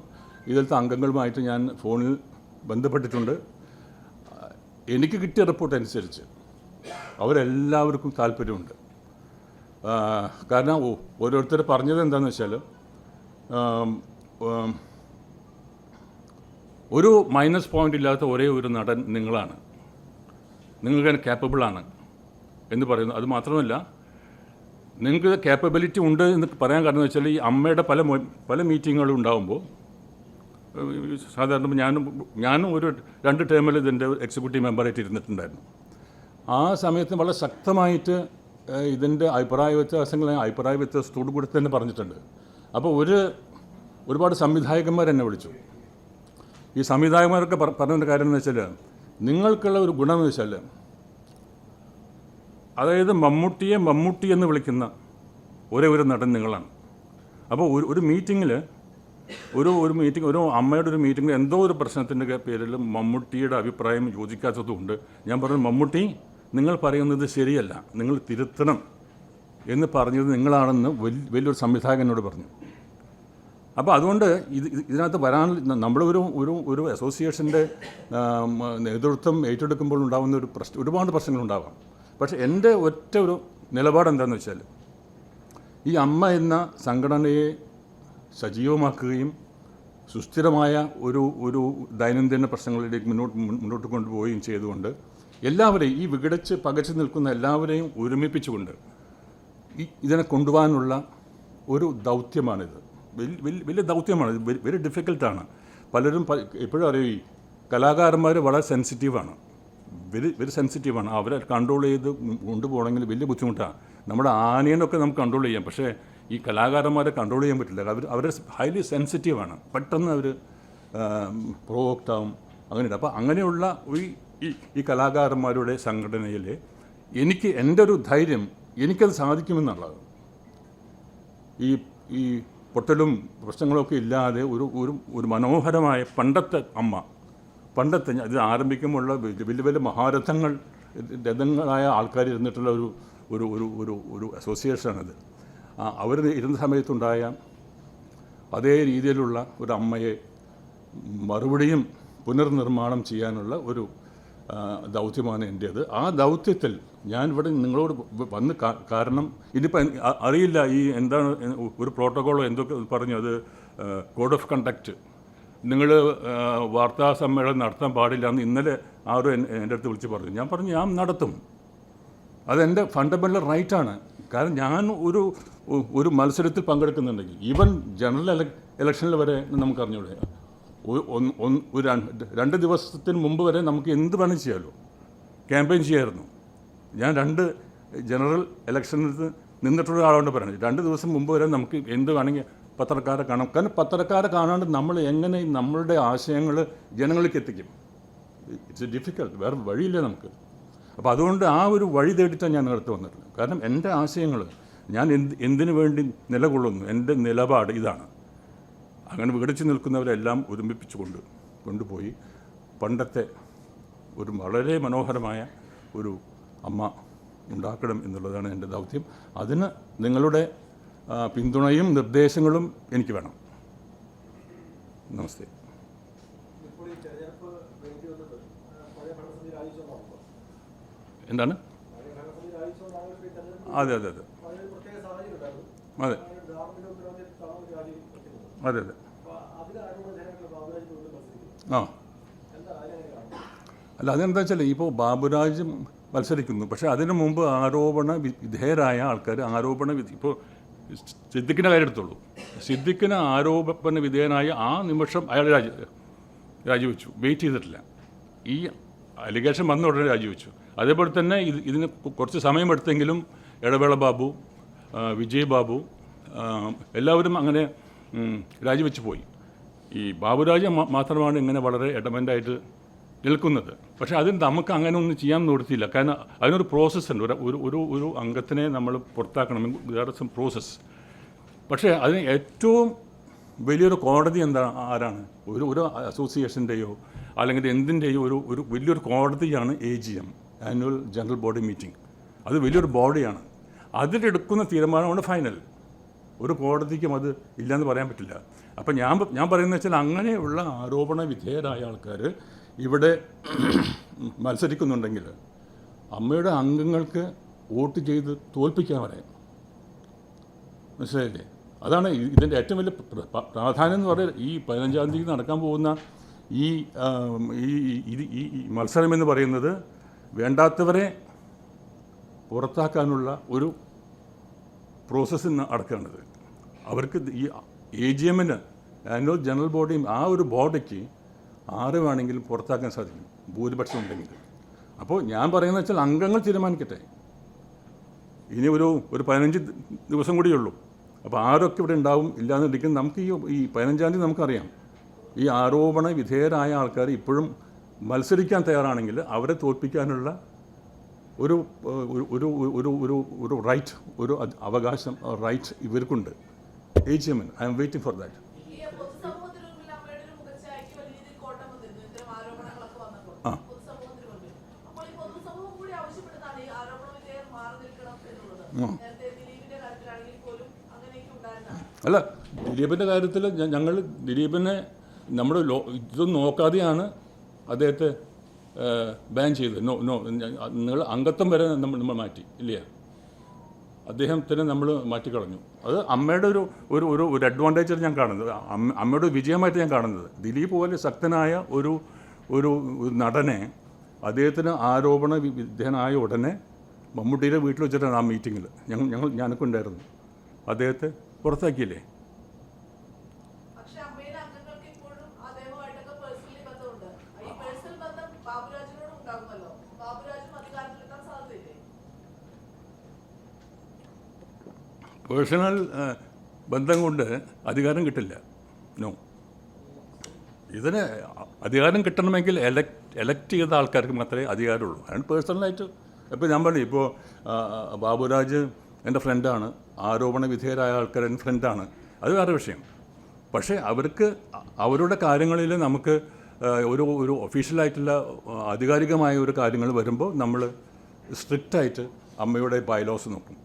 ഇതിലത്തെ അംഗങ്ങളുമായിട്ട് ഞാൻ ഫോണിൽ ബന്ധപ്പെട്ടിട്ടുണ്ട്. എനിക്ക് കിട്ടിയ റിപ്പോർട്ട് അനുസരിച്ച് അവരെല്ലാവർക്കും താല്പര്യമുണ്ട്. കാരണം ഓരോരുത്തർ പറഞ്ഞത് എന്താണെന്ന് വെച്ചാൽ, ഒരു മൈനസ് പോയിൻ്റ് ഇല്ലാത്ത ഒരേ ഒരു നടൻ നിങ്ങളാണ്, നിങ്ങൾക്ക് ക്യാപ്പബിളാണ് എന്ന് പറയുന്നു. അത് മാത്രമല്ല, നിങ്ങൾക്ക് ക്യാപ്പബിലിറ്റി ഉണ്ട് എന്ന് പറയാൻ കാരണം എന്ന് വെച്ചാൽ, ഈ അമ്മയുടെ പല മീറ്റിങ്ങുകളും ഉണ്ടാകുമ്പോൾ, സാധാരണ ഞാനും ഒരു 2 ടേമിൽ ഇതിൻ്റെ എക്സിക്യൂട്ടീവ് മെമ്പറായിട്ട് ഇരുന്നിട്ടുണ്ടായിരുന്നു. ആ സമയത്ത് വളരെ ശക്തമായിട്ട് ഇതിൻ്റെ അഭിപ്രായ വ്യത്യാസത്തോടു കൂടി തന്നെ പറഞ്ഞിട്ടുണ്ട്. അപ്പോൾ ഒരുപാട് സംവിധായകന്മാർ എന്നെ വിളിച്ചു. ഈ സംവിധായകന്മാരൊക്കെ പറഞ്ഞ കാര്യം എന്ന് വെച്ചാൽ, നിങ്ങൾക്കുള്ള ഒരു ഗുണമെന്ന് വെച്ചാൽ, അതായത് മമ്മൂട്ടി എന്ന് വിളിക്കുന്ന ഒരേ ഒരു നടൻ നിങ്ങളാണ്. അപ്പോൾ ഒരു മീറ്റിങ്ങിൽ ഒരു അമ്മയുടെ ഒരു മീറ്റിങ്ങിൽ എന്തോ ഒരു പ്രശ്നത്തിൻ്റെ പേരിൽ മമ്മൂട്ടിയുടെ അഭിപ്രായം യോജിക്കാത്തതുകൊണ്ട് ഞാൻ പറഞ്ഞു, മമ്മൂട്ടി നിങ്ങൾ പറയുന്നത് ശരിയല്ല, നിങ്ങൾ തിരുത്തണം എന്ന് പറഞ്ഞത് നിങ്ങളാണെന്ന് വലിയൊരു സംവിധായകനോട് പറഞ്ഞു. അപ്പോൾ അതുകൊണ്ട് ഇതിനകത്ത് നമ്മളൊരു അസോസിയേഷൻ്റെ നേതൃത്വം ഏറ്റെടുക്കുമ്പോൾ ഉണ്ടാകുന്ന ഒരുപാട് പ്രശ്നങ്ങളുണ്ടാവാം. പക്ഷേ എൻ്റെ ഒരു നിലപാട് എന്താണെന്ന് വെച്ചാൽ, ഈ അമ്മ എന്ന സംഘടനയെ സജീവമാക്കുകയും സുസ്ഥിരമായ ഒരു ദൈനംദിന പ്രശ്നങ്ങളിലേക്ക് മുന്നോട്ട് കൊണ്ടുപോവുകയും ചെയ്തുകൊണ്ട് എല്ലാവരെയും, ഈ വിഘടിച്ച് പകച്ചു നിൽക്കുന്ന എല്ലാവരെയും ഒരുമിപ്പിച്ചുകൊണ്ട് ഇതിനെ കൊണ്ടുപോകാനുള്ള ഒരു ദൗത്യമാണിത്. വലിയ ദൗത്യമാണ്. വെരി ഡിഫിക്കൽട്ടാണ്. പലരും എപ്പോഴും അറിയും, ഈ കലാകാരന്മാർ വളരെ സെൻസിറ്റീവാണ്, വെരി സെൻസിറ്റീവാണ്. അവരെ കൺട്രോൾ ചെയ്ത് കൊണ്ടുപോകണമെങ്കിൽ വലിയ ബുദ്ധിമുട്ടാണ്. നമ്മുടെ ആനേനൊക്കെ നമുക്ക് കൺട്രോൾ ചെയ്യാം, പക്ഷേ ഈ കലാകാരന്മാരെ കൺട്രോൾ ചെയ്യാൻ പറ്റില്ല. അവർ ഹൈലി സെൻസിറ്റീവാണ്. പെട്ടെന്ന് അവർ പ്രൊവോക്ട് ആവും, അങ്ങനെയുണ്ട്. അപ്പോൾ അങ്ങനെയുള്ള ഈ കലാകാരന്മാരുടെ സംഘടനയിൽ എൻ്റെ ഒരു ധൈര്യം, എനിക്കത് സാധിക്കുമെന്നുള്ളത്. ഈ പൊട്ടലും പ്രശ്നങ്ങളൊക്കെ ഇല്ലാതെ ഒരു മനോഹരമായ പണ്ടത്തെ ഇത് ആരംഭിക്കുമ്പോഴുള്ള വലിയ രഥങ്ങളായ ആൾക്കാർ ഇരുന്നിട്ടുള്ള ഒരു അസോസിയേഷനാണിത്. അവർ ഇരുന്ന സമയത്തുണ്ടായ അതേ രീതിയിലുള്ള ഒരു അമ്മയെ മറുപടിയും പുനർനിർമ്മാണം ചെയ്യാനുള്ള ഒരു ദൗത്യമാണ് എൻ്റേത്. ആ ദൗത്യത്തിൽ ഞാനിവിടെ നിങ്ങളോട് വന്ന് കാരണം ഇതിപ്പോൾ അറിയില്ല ഈ എന്താണ് ഒരു പ്രോട്ടോക്കോളോ എന്തൊക്കെ പറഞ്ഞു, അത് കോഡ് ഓഫ് കണ്ടക്റ്റ്, നിങ്ങൾ വാർത്താ സമ്മേളനം നടത്താൻ പാടില്ല എന്ന് ഇന്നലെ ആരും എൻ്റെ അടുത്ത് വിളിച്ച് പറഞ്ഞു. ഞാൻ പറഞ്ഞു ഞാൻ നടത്തും, അതെൻ്റെ ഫണ്ടമെൻ്റൽ റൈറ്റാണ്. കാരണം ഞാൻ ഒരു മത്സരത്തിൽ പങ്കെടുക്കുന്നുണ്ടെങ്കിൽ, ഈവൻ ജനറൽ ഇലക്ഷനിൽ വരെ നമുക്കറിഞ്ഞൂടെ, ഒരു 2 ദിവസത്തിന് മുമ്പ് വരെ നമുക്ക് എന്ത് വേണം ചെയ്യാമല്ലോ, ക്യാമ്പയിൻ ചെയ്യാമായിരുന്നു. ഞാൻ 2 ജനറൽ ഇലക്ഷനിൽ നിന്നിട്ടുള്ള ആളോട് പറയുന്നത്, 2 ദിവസം മുമ്പ് വരെ നമുക്ക് എന്ത് വേണമെങ്കിൽ പത്രക്കാരെ കാണാം. കാരണം പത്രക്കാരെ കാണാണ്ട് നമ്മൾ എങ്ങനെ നമ്മളുടെ ആശയങ്ങൾ ജനങ്ങളിലേക്ക് എത്തിക്കും? ഇറ്റ്സ് ഡിഫിക്കൽട്ട്, വേറെ വഴിയില്ല നമുക്ക്. അപ്പോൾ അതുകൊണ്ട് ആ ഒരു വഴി തേടിയിട്ടാണ് ഞാൻ അടുത്ത് വന്നിട്ടുള്ളത്. കാരണം എൻ്റെ ആശയങ്ങൾ ഞാൻ എന്തിനു വേണ്ടി നിലകൊള്ളുന്നു, എൻ്റെ നിലപാട് ഇതാണ്. അങ്ങനെ വിഘടിച്ച് നിൽക്കുന്നവരെല്ലാം ഒരുമിപ്പിച്ച് കൊണ്ടുപോയി പണ്ടത്തെ ഒരു വളരെ മനോഹരമായ ഒരു അമ്മ ഉണ്ടാക്കണം എന്നുള്ളതാണ് എൻ്റെ ദൗത്യം. അതിന് നിങ്ങളുടെ പിന്തുണയും നിർദ്ദേശങ്ങളും എനിക്ക് വേണം. നമസ്തേ. എന്താണ്? അതെ. അതെ അതെ അതെ ആ അല്ല അതെന്താ വെച്ചാൽ ഇപ്പോൾ ബാബുരാജ് മത്സരിക്കുന്നു, പക്ഷേ അതിനു മുമ്പ് ആരോപണ വിധേയരായ ആൾക്കാർ ഇപ്പോൾ സിദ്ദിഖിൻ്റെ കാര്യം എടുത്തുള്ളൂ. സിദ്ദിഖിന് ആരോപണ വിധേയനായ ആ നിമിഷം അയാൾ രാജിവെച്ചു, വെയിറ്റ് ചെയ്തിട്ടില്ല. ഈ അലിഗേഷൻ വന്ന ഉടനെ രാജിവെച്ചു. അതേപോലെ തന്നെ ഇതിന് കുറച്ച് സമയമെടുത്തെങ്കിലും ഇടവേള ബാബു, വിജയ് ബാബു എല്ലാവരും അങ്ങനെ രാജിവെച്ച് പോയി. ഈ ബാബുരാജ് മാത്രമാണ് ഇങ്ങനെ വളരെ എഡമെൻ്റായിട്ട് നിൽക്കുന്നത്. പക്ഷേ അതിന് നമുക്ക് അങ്ങനെ ഒന്നും ചെയ്യാൻ നിവൃത്തിയില്ല. കാരണം അതിനൊരു പ്രോസസ്സുണ്ട്. ഒരു അംഗത്തിനെ നമ്മൾ പുറത്താക്കണമെങ്കിൽ വേറെ സം പ്രോസസ്സ്. പക്ഷേ അതിന് ഏറ്റവും വലിയൊരു കോടതി ആരാണ്? ഒരു അസോസിയേഷൻ്റെയോ അല്ലെങ്കിൽ എന്തിൻ്റെയോ ഒരു വലിയൊരു കോടതിയാണ് AGM, annual general body meeting. അത് വലിയൊരു ബോഡിയാണ്. അതിലെടുക്കുന്ന തീരുമാനമാണ് ഫൈനൽ. ഒരു കോടതിക്കും അത് ഇല്ലയെന്ന് പറയാൻ പറ്റില്ല. അപ്പം ഞാൻ പറയുന്നത് വെച്ചാൽ അങ്ങനെയുള്ള ആരോപണ വിധേയരായ ആൾക്കാർ ഇവിടെ മത്സരിക്കുന്നുണ്ടെങ്കിൽ അമ്മയുടെ അംഗങ്ങൾക്ക് വോട്ട് ചെയ്ത് തോൽപ്പിക്കാൻ പറയാം. മനസ്സിലായില്ലേ? അതാണ് ഇതിൻ്റെ ഏറ്റവും വലിയ പ്രാധാന്യം എന്ന് പറയുന്നത്. ഈ 15-ാം തീയതി നടക്കാൻ പോകുന്ന ഈ മത്സരം എന്ന് പറയുന്നത് വേണ്ടാത്തവരെ പുറത്താക്കാനുള്ള ഒരു പ്രോസസ്സ് നടക്കുകയാണിത്. അവർക്ക് ഈ AGM-ന് ആനുവൽ ജനറൽ ബോഡിയും ആ ഒരു ബോഡിക്ക് 6 വേണമെങ്കിലും പുറത്താക്കാൻ സാധിക്കും, ഭൂരിപക്ഷം ഉണ്ടെങ്കിൽ. അപ്പോൾ ഞാൻ പറയുന്നത് വെച്ചാൽ അംഗങ്ങൾ തീരുമാനിക്കട്ടെ. ഇനി ഒരു 15 ദിവസം കൂടിയുള്ളൂ. അപ്പോൾ ആരൊക്കെ ഇവിടെ ഉണ്ടാവും ഇല്ലയെന്നുണ്ടെങ്കിൽ നമുക്ക് ഈ 15-ാം തീയതി നമുക്കറിയാം. ഈ ആരോപണ വിധേയരായ ആൾക്കാർ ഇപ്പോഴും മത്സരിക്കാൻ തയ്യാറാണെങ്കിൽ അവരെ തോൽപ്പിക്കാനുള്ള ഒരു ഒരു ഒരു ഒരു റൈറ്റ്, ഒരു അവകാശം, റൈറ്റ് ഇവർക്കുണ്ട്. AGM-ന് I am waiting for that. അല്ല, ദിലീപിൻ്റെ കാര്യത്തിൽ ഞങ്ങൾ ദിലീപിനെ നമ്മൾ ഇതൊന്നും നോക്കാതെയാണ് അദ്ദേഹത്തെ ബാൻ ചെയ്തത്. നിങ്ങൾ അംഗത്വം വരെ നമ്മൾ മാറ്റി ഇല്ല, അദ്ദേഹത്തിന് നമ്മൾ മാറ്റിക്കളഞ്ഞു. അത് അമ്മയുടെ ഒരു അഡ്വാൻറ്റേജാണ് ഞാൻ കാണുന്നത്, അമ്മയുടെ വിജയമായിട്ട് ഞാൻ കാണുന്നത്. ദിലീപ് പോലെ ശക്തനായ ഒരു നടനെ അദ്ദേഹത്തിന് ആരോപണ വിധേയനായ ഉടനെ മമ്മൂട്ടിയുടെ വീട്ടിൽ വെച്ചിട്ടാണ് ആ മീറ്റിങ്ങിൽ ഞാനൊക്കെ ഉണ്ടായിരുന്നു. അദ്ദേഹത്തെ പുറത്താക്കിയില്ലേ? പേഴ്സണൽ ബന്ധം കൊണ്ട് അധികാരം കിട്ടില്ല. നോ, ഇതിന് അധികാരം കിട്ടണമെങ്കിൽ എലക്ട് ചെയ്ത ആൾക്കാർക്ക് മാത്രമേ അധികാരമുള്ളൂ. അതിന് പേഴ്സണലായിട്ട് ഇപ്പോൾ ഞാൻ പറഞ്ഞു, ഇപ്പോൾ ബാബുരാജ് എൻ്റെ ഫ്രണ്ടാണ്, ആരോപണ വിധേയരായ ആൾക്കാർ എൻ്റെ ഫ്രണ്ടാണ്, അത് വേറെ വിഷയം. പക്ഷേ അവർക്ക് അവരുടെ കാര്യങ്ങളിൽ നമുക്ക് ഒരു ഒഫീഷ്യലായിട്ടുള്ള ആധികാരികമായ ഒരു കാര്യങ്ങൾ വരുമ്പോൾ നമ്മൾ സ്ട്രിക്റ്റായിട്ട് അമ്മയുടെ ബൈലോസ് നോക്കും.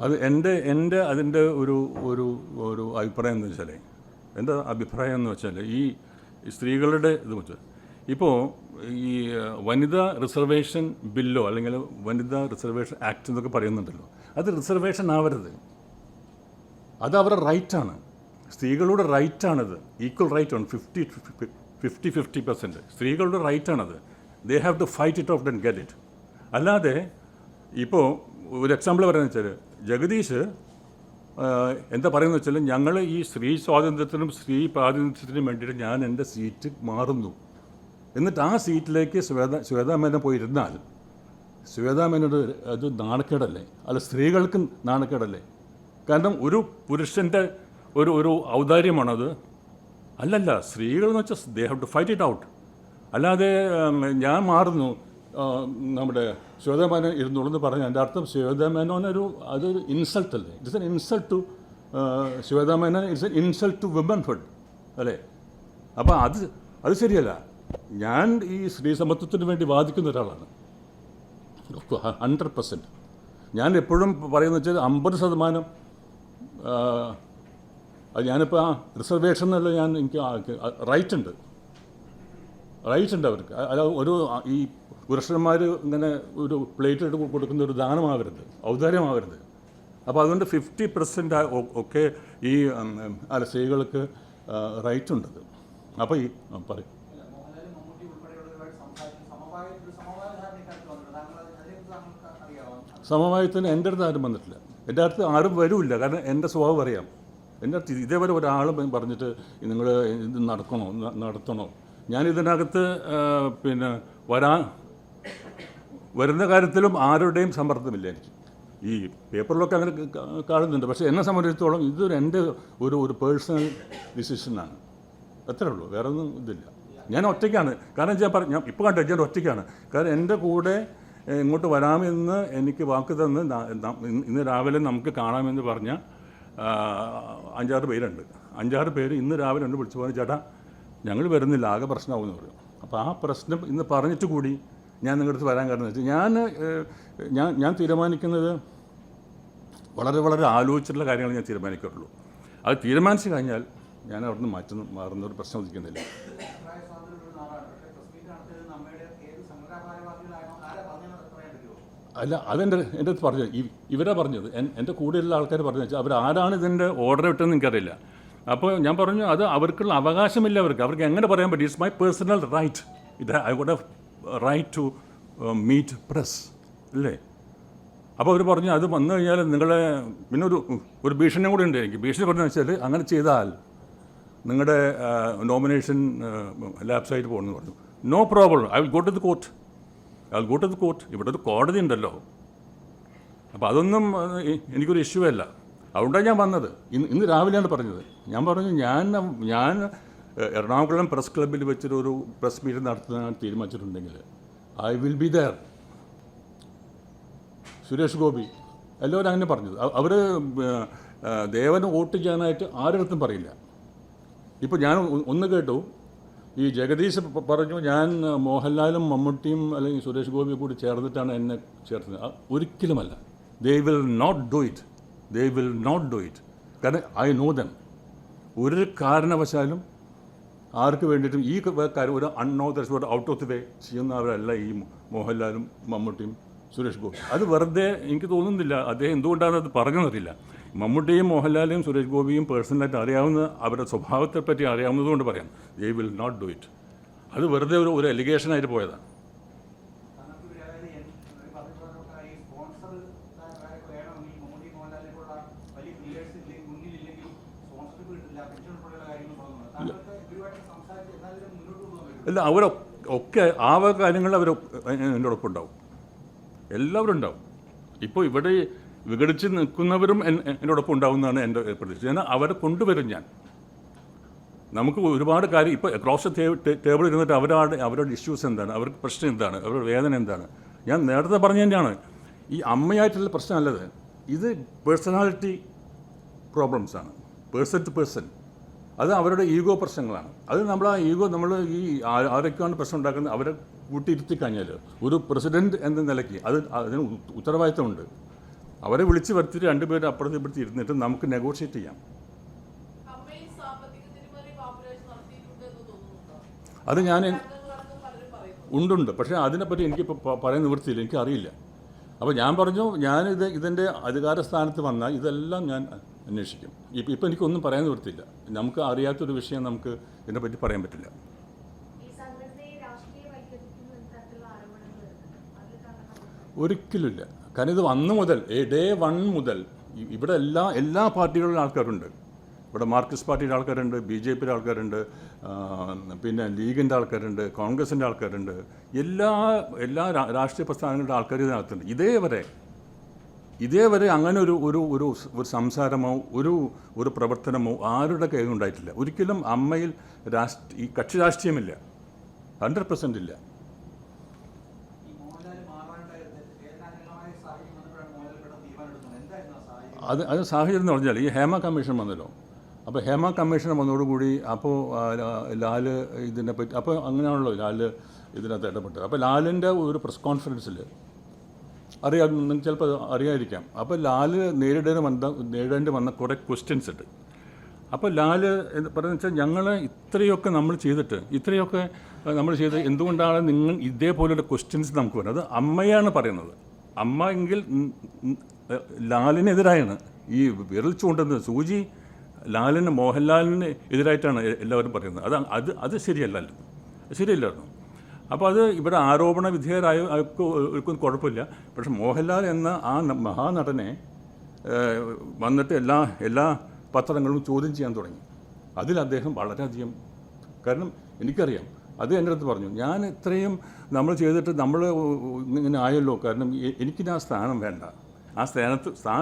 അത് എൻ്റെ അതിൻ്റെ ഒരു അഭിപ്രായം എന്ന് വെച്ചാൽ, എൻ്റെ അഭിപ്രായം എന്ന് വെച്ചാൽ ഈ സ്ത്രീകളുടെ ഇത് വെച്ചാൽ ഇപ്പോൾ ഈ വനിതാ റിസർവേഷൻ ബില്ലോ അല്ലെങ്കിൽ വനിതാ റിസർവേഷൻ ആക്ട് എന്നൊക്കെ പറയുന്നുണ്ടല്ലോ, അത് റിസർവേഷൻ ആവരുത്. അത് അവരുടെ റൈറ്റാണ്, സ്ത്രീകളുടെ റൈറ്റാണത്. ഈക്വൽ റൈറ്റാണ്. 50% സ്ത്രീകളുടെ റൈറ്റാണത്. They have to fight it off and get it. അല്ലാതെ ഇപ്പോൾ ഒരു എക്സാമ്പിൾ പറയുന്നത് വെച്ചാൽ, ജഗദീഷ് എന്താ പറയുന്നത് വെച്ചാൽ, ഞങ്ങൾ ഈ സ്ത്രീ സ്വാതന്ത്ര്യത്തിനും സ്ത്രീ പ്രാതിനിധ്യത്തിനും വേണ്ടിയിട്ട് ഞാൻ എൻ്റെ സീറ്റ് മാറുന്നു, എന്നിട്ട് ആ സീറ്റിലേക്ക് ശ്വേതാ മേനോൻ പോയിരുന്നാൽ ശ്വേതാ മേനോട് അത് നാണക്കേടല്ലേ? അല്ല, സ്ത്രീകൾക്ക് നാണക്കേടല്ലേ? കാരണം ഒരു പുരുഷൻ്റെ ഒരു ഔദാര്യമാണത്. അല്ലല്ല, സ്ത്രീകളെന്ന് വെച്ചാൽ they have to fight it out. അല്ലാതെ ഞാൻ മാറുന്നു, നമ്മുടെ ശ്വേതാ മേനോൻ ഇരുന്നുള്ളൂ എന്ന് പറഞ്ഞാൽ എൻ്റെ അർത്ഥം ശ്വേതാ മേനോൻ അതൊരു ഇൻസൾട്ട് അല്ലേ? It's an insult to Shweta Menon, it's an insult to womanhood അല്ലേ? അപ്പോൾ അത് ശരിയല്ല. ഞാൻ ഈ സ്ത്രീ സമത്വത്തിന് വേണ്ടി വാദിക്കുന്ന ഒരാളാണ് 100%. ഞാൻ എപ്പോഴും പറയുന്നത് വെച്ചാൽ 50% അത് ഞാനിപ്പോൾ ആ റിസർവേഷൻ എന്നുള്ള എനിക്ക് റൈറ്റ് ഉണ്ട് അവർക്ക്. അല്ല ഒരു ഈ പുരുഷന്മാർ ഇങ്ങനെ ഒരു പ്ലേറ്റ് എടുത്ത് കൊടുക്കുന്ന ഒരു ദാനമാവരുത്, ഔദാര്യമാവരുത്. അപ്പോൾ അതുകൊണ്ട് 50% ഒക്കെ ഈ അല്ല സ്ത്രീകൾക്ക് റൈറ്റ് ഉണ്ടത്. അപ്പോൾ ഈ പറയും സമവായത്തിന് എൻ്റെ അടുത്ത് ആരും വന്നിട്ടില്ല. എൻ്റെ അടുത്ത് ആരും വരില്ല. കാരണം എൻ്റെ സ്വഭാവം അറിയാം. എൻ്റെ അടുത്ത് ഇതേവരെ ഒരാളും പറഞ്ഞിട്ട് നിങ്ങൾ ഇത് നടത്തണോ. ഞാൻ ഇതിനകത്ത് പിന്നെ വരുന്ന കാര്യത്തിലും ആരുടെയും സമ്മർദ്ദമില്ല എനിക്ക്. ഈ പേപ്പറിലൊക്കെ അങ്ങനെ കാണുന്നുണ്ട്. പക്ഷേ എന്നെ സംബന്ധിച്ചിടത്തോളം ഇതൊരു എൻ്റെ ഒരു പേഴ്സണൽ ഡിസിഷനാണ്. അത്രേ ഉള്ളൂ, വേറെ ഒന്നും ഇതില്ല. ഞാൻ ഒറ്റയ്ക്കാണ്. കാരണം ഞാൻ ഇപ്പോൾ കണ്ടു ഞാൻ ഒറ്റയ്ക്കാണ്. കാരണം എൻ്റെ കൂടെ ഇങ്ങോട്ട് വരാമെന്ന് എനിക്ക് വാക്ക് തന്ന് ഇന്ന് രാവിലെ നമുക്ക് കാണാമെന്ന് പറഞ്ഞ 5-6 പേരുണ്ട്. 5-6 പേര് ഇന്ന് രാവിലെ ഉണ്ട് വിളിച്ചു പോകാൻ, ചേട്ടാ ഞങ്ങൾ വരുന്നില്ല, ആകെ പ്രശ്നമാകുമെന്ന് പറയും. അപ്പോൾ ആ പ്രശ്നം ഇന്ന് പറഞ്ഞിട്ട് കൂടി ഞാൻ നിങ്ങളുടെ അടുത്ത് വരാൻ കാരണം വെച്ചാൽ ഞാൻ തീരുമാനിക്കുന്നത് വളരെ വളരെ ആലോചിച്ചിട്ടുള്ള കാര്യങ്ങൾ ഞാൻ തീരുമാനിക്കാറുള്ളൂ. അത് തീരുമാനിച്ചു കഴിഞ്ഞാൽ ഞാൻ അവിടുന്ന് മാറുന്ന ഒരു പ്രശ്നം ഉദിക്കുന്നില്ല. അല്ല എൻ്റെ അടുത്ത് പറഞ്ഞത് ഇവരാ പറഞ്ഞത്, എൻ്റെ കൂടെയുള്ള ആൾക്കാർ പറഞ്ഞു വെച്ചാൽ അവരാരാണ് ഇതിൻ്റെ ഓർഡർ ഇട്ടെന്ന് എനിക്കറിയില്ല. അപ്പോൾ ഞാൻ പറഞ്ഞു അത് അവർക്കുള്ള അവകാശമില്ല. അവർക്ക് എങ്ങനെ പറയാൻ പറ്റും? It's my personal right. I got a right to meet press അല്ലേ. അപ്പോൾ അവർ പറഞ്ഞു അത് വന്നു കഴിഞ്ഞാൽ നിങ്ങളെ പിന്നെ ഒരു ഭീഷണിയും കൂടി ഉണ്ട് എനിക്ക്. ഭീഷണി പറഞ്ഞു വെച്ചാൽ അങ്ങനെ ചെയ്താൽ നിങ്ങളുടെ നോമിനേഷൻ ലാപ്സായിട്ട് പോകണമെന്ന് പറഞ്ഞു. No problem, I will go to the court. ഇവിടെ ഒരു കോടതി ഉണ്ടല്ലോ. അപ്പോൾ അതൊന്നും എനിക്കൊരു ഇഷ്യൂ അല്ല. അതുകൊണ്ടാണ് ഞാൻ വന്നത്. ഇന്ന് രാവിലെയാണ് പറഞ്ഞത്. ഞാൻ പറഞ്ഞു ഞാൻ എറണാകുളം പ്രസ് ക്ലബ്ബിൽ വെച്ചൊരു പ്രസ് മീറ്റ് നടത്താൻ തീരുമാനിച്ചിട്ടുണ്ടെങ്കിൽ I will be there. Suresh Gopi എല്ലാവരും അങ്ങനെ പറഞ്ഞത്. അവർ ദേവന് വോട്ട് ചെയ്യാനായിട്ട് ആരുടെ പറയില്ല. ഇപ്പോൾ ഞാൻ ഒന്ന് കേട്ടു, ഈ ജഗദീശ് പറഞ്ഞു ഞാൻ മോഹൻലാലും മമ്മൂട്ടിയും അല്ലെങ്കിൽ സുരേഷ് ഗോപിയും കൂടി ചേർന്നിട്ടാണ് എന്നെ ചേർത്തത്. ഒരിക്കലുമല്ല. They will not do it. കാരണം ഐ നോ ദം. ഒരു കാരണവശാലും ആർക്ക് വേണ്ടിയിട്ടും ഈ കാര്യം ഒരു unauthorised out of the way ചെയ്യുന്നവരല്ല ഈ മോഹൻലാലും മമ്മൂട്ടിയും സുരേഷ് ഗോപി. അത് വെറുതെ എനിക്ക് തോന്നുന്നില്ല. അദ്ദേഹം എന്തുകൊണ്ടാണ് അത് പറഞ്ഞതെന്നറിയില്ല. മമ്മൂട്ടിയും മോഹൻലാലും സുരേഷ് ഗോപിയും പേഴ്സണലായിട്ട് അറിയാവുന്ന അവരുടെ സ്വഭാവത്തെപ്പറ്റി അറിയാവുന്നതുകൊണ്ട് പറയാം. They will not do it. അത് വെറുതെ ഒരു എലിഗേഷനായിട്ട് പോയതാണ്. അല്ല അവരൊക്കെ ആ കാര്യങ്ങളിൽ എൻ്റെ ഒപ്പം എല്ലാവരും ഉണ്ടാവും. ഇപ്പോൾ ഇവിടെ വിഘടിച്ച് നിൽക്കുന്നവരും എന്നോടൊപ്പം ഉണ്ടാവുമെന്നാണ് എൻ്റെ പ്രതീക്ഷ. ഞാൻ അവരെ കൊണ്ടുവരും. നമുക്ക് ഒരുപാട് കാര്യം ഇപ്പോൾ അക്രോസ് ടേബിൾ ഇരുന്നിട്ട് അവരുടെ ഇഷ്യൂസ് എന്താണ്, അവർക്ക് പ്രശ്നം എന്താണ്, അവരുടെ വേദന എന്താണ്, ഞാൻ നേരത്തെ പറഞ്ഞു തന്നെയാണ്. ഈ അമ്മയായിട്ടുള്ള പ്രശ്നമല്ലത്. ഇത് പേഴ്സണാലിറ്റി പ്രോബ്ലംസാണ്, പേഴ്സൺ ടു പേഴ്സൺ. അത് അവരുടെ ഈഗോ പ്രശ്നങ്ങളാണ്. അത് നമ്മൾ ആ ഈഗോ നമ്മൾ ഈ ആരൊക്കെയാണ് പ്രശ്നം ഉണ്ടാക്കുന്നത് അവരെ കൂട്ടിയിരുത്തി കഴിഞ്ഞാൽ ഒരു പ്രസിഡൻറ്റ് എന്ന നിലയ്ക്ക് അതിന് ഉത്തരവാദിത്തമുണ്ട്. അവരെ വിളിച്ച് വരുത്തിയിട്ട് രണ്ടുപേരും അപ്പുറത്ത് ഇപ്പുറത്ത് ഇരുന്നിട്ട് നമുക്ക് നെഗോഷിയേറ്റ് ചെയ്യാം. അത് ഞാൻ ഉണ്ട്. പക്ഷേ അതിനെപ്പറ്റി എനിക്കിപ്പോൾ പറയാൻ നിവൃത്തിയില്ല, എനിക്കറിയില്ല. അപ്പോൾ ഞാൻ പറഞ്ഞു ഇതിൻ്റെ അധികാര സ്ഥാനത്ത് വന്നാൽ ഇതെല്ലാം ഞാൻ അന്വേഷിക്കും. ഇപ്പം എനിക്കൊന്നും പറയാൻ നിവൃത്തിയില്ല. നമുക്ക് അറിയാത്തൊരു വിഷയം നമുക്ക് ഇതിനെപ്പറ്റി പറയാൻ പറ്റില്ല. ഒരിക്കലുമില്ല. കാരണം ഇത് അന്ന് മുതൽ ഡേ 1 മുതൽ ഇവിടെ എല്ലാ പാർട്ടികളിലും ആൾക്കാരുണ്ട്. ഇവിടെ മാർക്സിസ്റ്റ് പാർട്ടിയുടെ ആൾക്കാരുണ്ട്, BJPയുടെ ആൾക്കാരുണ്ട്, പിന്നെ ലീഗിൻ്റെ ആൾക്കാരുണ്ട്, കോൺഗ്രസിൻ്റെ ആൾക്കാരുണ്ട്, എല്ലാ രാഷ്ട്രീയ പ്രസ്ഥാനങ്ങളുടെ ആൾക്കാർ ഇതിനകത്തുണ്ട്. ഇതേവരെ അങ്ങനെ ഒരു സംസാരമോ ഒരു പ്രവർത്തനമോ ആരുടെ കയ്യിൽ ഉണ്ടായിട്ടില്ല. ഒരിക്കലും അമ്മയിൽ ഈ കക്ഷി രാഷ്ട്രീയമില്ല, 100% ഇല്ല. അത് സാഹചര്യം എന്ന് പറഞ്ഞാൽ ഈ ഹേമ കമ്മീഷൻ വന്നല്ലോ. അപ്പോൾ ഹേമ കമ്മീഷൻ വന്നതോടുകൂടി അപ്പോൾ ലാല് ഇതിനെപ്പറ്റി അപ്പോൾ അങ്ങനെയാണല്ലോ ലാല് ഇതിനകത്ത് ഇടപെട്ടത്. അപ്പോൾ ലാലിൻ്റെ ഒരു പ്രസ് കോൺഫറൻസിൽ അറിയാം, നിങ്ങൾക്ക് ചിലപ്പോൾ അറിയാതിരിക്കാം. അപ്പോൾ ലാല് നേരിടേണ്ടി വന്ന കുറേ ക്വസ്റ്റ്യൻസ് ഉണ്ട്. അപ്പോൾ ലാല് പറയുന്നത് വെച്ചാൽ ഞങ്ങൾ ഇത്രയൊക്കെ നമ്മൾ ചെയ്ത് എന്തുകൊണ്ടാണ് നിങ്ങൾ ഇതേപോലെയുള്ള ക്വസ്റ്റ്യൻസ് നമുക്ക് വരുന്നത്? അത് അമ്മയാണ് പറയുന്നത്. അമ്മ എങ്കിൽ ലാലിനെതിരായാണ് ഈ വിരൽ ചൂണ്ടുന്നത്. സൂചി മോഹൻലാലിന് എതിരായിട്ടാണ് എല്ലാവരും പറയുന്നത്. അത് ശരിയല്ലായിരുന്നു. അപ്പോൾ അത് ഇവിടെ ആരോപണ വിധേയരായ ഒരിക്കലും കുഴപ്പമില്ല. പക്ഷെ മോഹൻലാൽ എന്ന ആ മഹാനടനെ വന്നിട്ട് എല്ലാ പത്രങ്ങളും ചോദ്യം ചെയ്യാൻ തുടങ്ങി. അതിൽ അദ്ദേഹം വളരെയധികം, കാരണം എനിക്കറിയാം, അത് എൻ്റെ അടുത്ത് പറഞ്ഞു, ഞാൻ ഇത്രയും നമ്മൾ ചെയ്തിട്ട് നമ്മൾ ഇങ്ങനെ ആയല്ലോ, കാരണം എനിക്കിന് ആ സ്ഥാനം വേണ്ട. ആ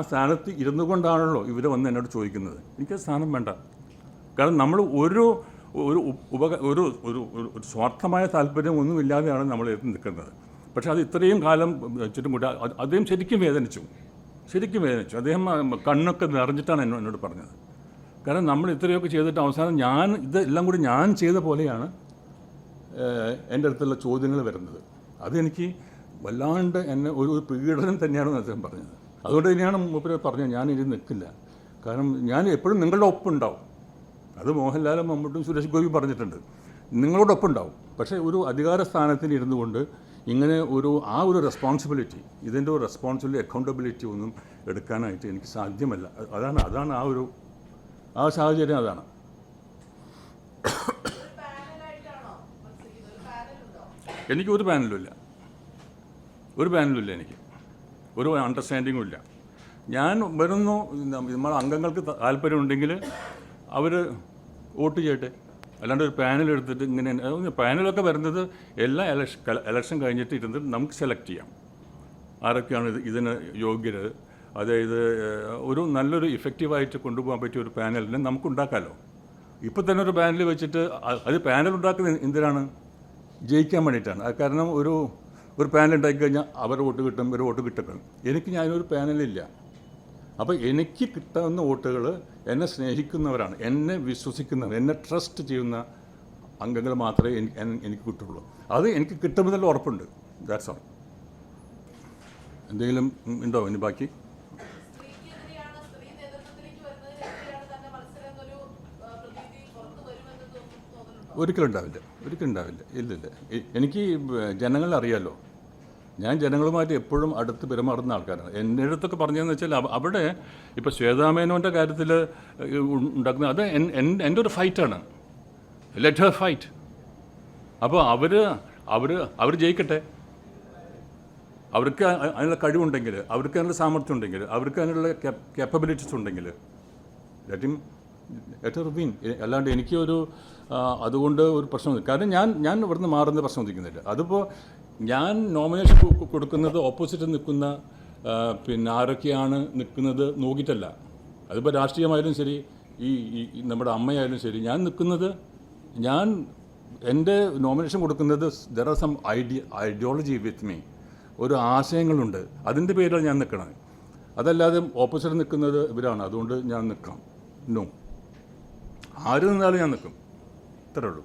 സ്ഥാനത്ത് ഇരുന്നു കൊണ്ടാണല്ലോ ഇവർ വന്ന് എന്നോട് ചോദിക്കുന്നത്. എനിക്കത് സ്ഥാനം വേണ്ട. കാരണം നമ്മൾ ഒരു സ്വാർത്ഥമായ താല്പര്യം ഒന്നുമില്ലാതെയാണ് നമ്മൾ എത്തി നിൽക്കുന്നത്. പക്ഷേ അത് ഇത്രയും കാലം വെച്ചിട്ടും കൂടി അദ്ദേഹം ശരിക്കും വേദനിച്ചു. അദ്ദേഹം കണ്ണൊക്കെ നിറഞ്ഞിട്ടാണ് എന്നോട് പറഞ്ഞത്. കാരണം നമ്മൾ ഇത്രയൊക്കെ ചെയ്തിട്ട് അവസാനം ഇതെല്ലാം കൂടി ഞാൻ ചെയ്ത പോലെയാണ് എൻ്റെ അടുത്തുള്ള ചോദ്യങ്ങൾ വരുന്നത്. അതെനിക്ക് വല്ലാണ്ട് എന്നെ ഒരു പീഡനം തന്നെയാണെന്ന് അദ്ദേഹം പറഞ്ഞത്. അതുകൊണ്ട് തന്നെയാണ് മൂപ്പര് പറഞ്ഞത് ഞാനിത് നിൽക്കില്ല. കാരണം ഞാൻ എപ്പോഴും നിങ്ങളുടെ ഒപ്പം ഉണ്ടാവും. അത് മോഹൻലാലും മമ്മൂട്ടും സുരേഷ് ഗോപിയും പറഞ്ഞിട്ടുണ്ട്, നിങ്ങളോടൊപ്പം ഉണ്ടാവും. പക്ഷേ ഒരു അധികാര സ്ഥാനത്തിന് ഇരുന്നു കൊണ്ട് ഇങ്ങനെ ഒരു റെസ്പോൺസിബിലിറ്റി, ഇതിൻ്റെ ഒരു റെസ്പോൺസിബിലിറ്റി, അക്കൗണ്ടബിലിറ്റി ഒന്നും എടുക്കാനായിട്ട് എനിക്ക് സാധ്യമല്ല. അതാണ് ആ സാഹചര്യം. അതാണ്. എനിക്കൊരു പാനലുമില്ല, എനിക്ക് ഒരു അണ്ടർസ്റ്റാൻഡിങ്ങും ഇല്ല. ഞാൻ വരുന്നു, നമ്മൾ അംഗങ്ങൾക്ക് താല്പര്യമുണ്ടെങ്കിൽ അവർ വോട്ട് ചെയ്യട്ടെ. അല്ലാണ്ട് ഒരു പാനൽ എടുത്തിട്ട് ഇങ്ങനെ പാനലൊക്കെ വരുന്നത് എല്ലാ ഇലക്ഷൻ കഴിഞ്ഞിട്ട് ഇരുന്നിട്ട് നമുക്ക് സെലക്ട് ചെയ്യാം ആരൊക്കെയാണ് ഇതിന് യോഗ്യർ. അതായത് ഒരു നല്ലൊരു ഇഫക്റ്റീവായിട്ട് കൊണ്ടുപോകാൻ പറ്റിയ ഒരു പാനലിനെ നമുക്ക് ഉണ്ടാക്കാമല്ലോ. ഇപ്പോൾ തന്നെ ഒരു പാനൽ വെച്ചിട്ട് അത് പാനൽ ഉണ്ടാക്കുന്നത് എന്തിനാണ്? ജയിക്കാൻ വേണ്ടിയിട്ടാണ്. അത് കാരണം ഒരു പാനൽ ഉണ്ടാക്കി കഴിഞ്ഞാൽ അവർ വോട്ട് കിട്ടും, ഇവർ വോട്ട് കിട്ടും. ഞാനൊരു പാനലില്ല. അപ്പോൾ എനിക്ക് കിട്ടാവുന്ന വോട്ടുകൾ എന്നെ സ്നേഹിക്കുന്നവരാണ്, എന്നെ വിശ്വസിക്കുന്നവർ, എന്നെ ട്രസ്റ്റ് ചെയ്യുന്ന അംഗങ്ങൾ മാത്രമേ എനിക്ക് കിട്ടുള്ളൂ. അത് എനിക്ക് കിട്ടുമെന്നുള്ള ഉറപ്പുണ്ട്. That's all. എന്തെങ്കിലും ഉണ്ടോ ഇനി ബാക്കി? ഒരിക്കലും ഉണ്ടാവില്ല. ഇല്ലില്ല. എനിക്ക് ജനങ്ങളെ അറിയാമല്ലോ. ഞാൻ ജനങ്ങളുമായിട്ട് എപ്പോഴും അടുത്ത് പെരുമാറുന്ന ആൾക്കാരാണ്. എൻ്റെ അടുത്തൊക്കെ പറഞ്ഞതെന്ന് വെച്ചാൽ അവിടെ ഇപ്പോൾ ശ്വേതാമേനോൻ്റെ കാര്യത്തിൽ ഉണ്ടാക്കുന്ന അത് എൻ്റെ ഒരു ഫൈറ്റാണ്. Let Har fight. അപ്പോൾ അവർ ജയിക്കട്ടെ. അവർക്ക് അതിനുള്ള കഴിവുണ്ടെങ്കിൽ, അവർക്ക് അതിനുള്ള സാമർഥ്യം ഉണ്ടെങ്കിൽ, അവർക്ക് അതിനുള്ള കേപ്പബിലിറ്റീസ് ഉണ്ടെങ്കിൽ ലെറ്റ് ഹർ വിൻ. അല്ലാണ്ട് അതുകൊണ്ട് ഒരു പ്രശ്നം, കാരണം ഞാൻ ഇവിടുന്ന് മാറുന്ന പ്രശ്നം ഉദിക്കുന്നില്ല. അതിപ്പോൾ ഞാൻ നോമിനേഷൻ കൊടുക്കുന്നത് ഓപ്പോസിറ്റ് നിൽക്കുന്ന ആരൊക്കെയാണ് നിൽക്കുന്നത് നോക്കിയിട്ടല്ല. അതിപ്പോൾ രാഷ്ട്രീയമായാലും ശരി, ഈ നമ്മുടെ അമ്മയായാലും ശരി, ഞാൻ എൻ്റെ നോമിനേഷൻ കൊടുക്കുന്നത് there are some ideology with me. ഒരു ആശയങ്ങളുണ്ട്, അതിൻ്റെ പേരിലാണ് ഞാൻ നിൽക്കണത്. അതല്ലാതെ ഓപ്പോസിറ്റ് നിൽക്കുന്നത് ഇവരാണ്, അതുകൊണ്ട് ഞാൻ നിൽക്കാം. നോ, ആര് നിന്നാലും ഞാൻ നിൽക്കും. ഇത്രയേ ഉള്ളൂ.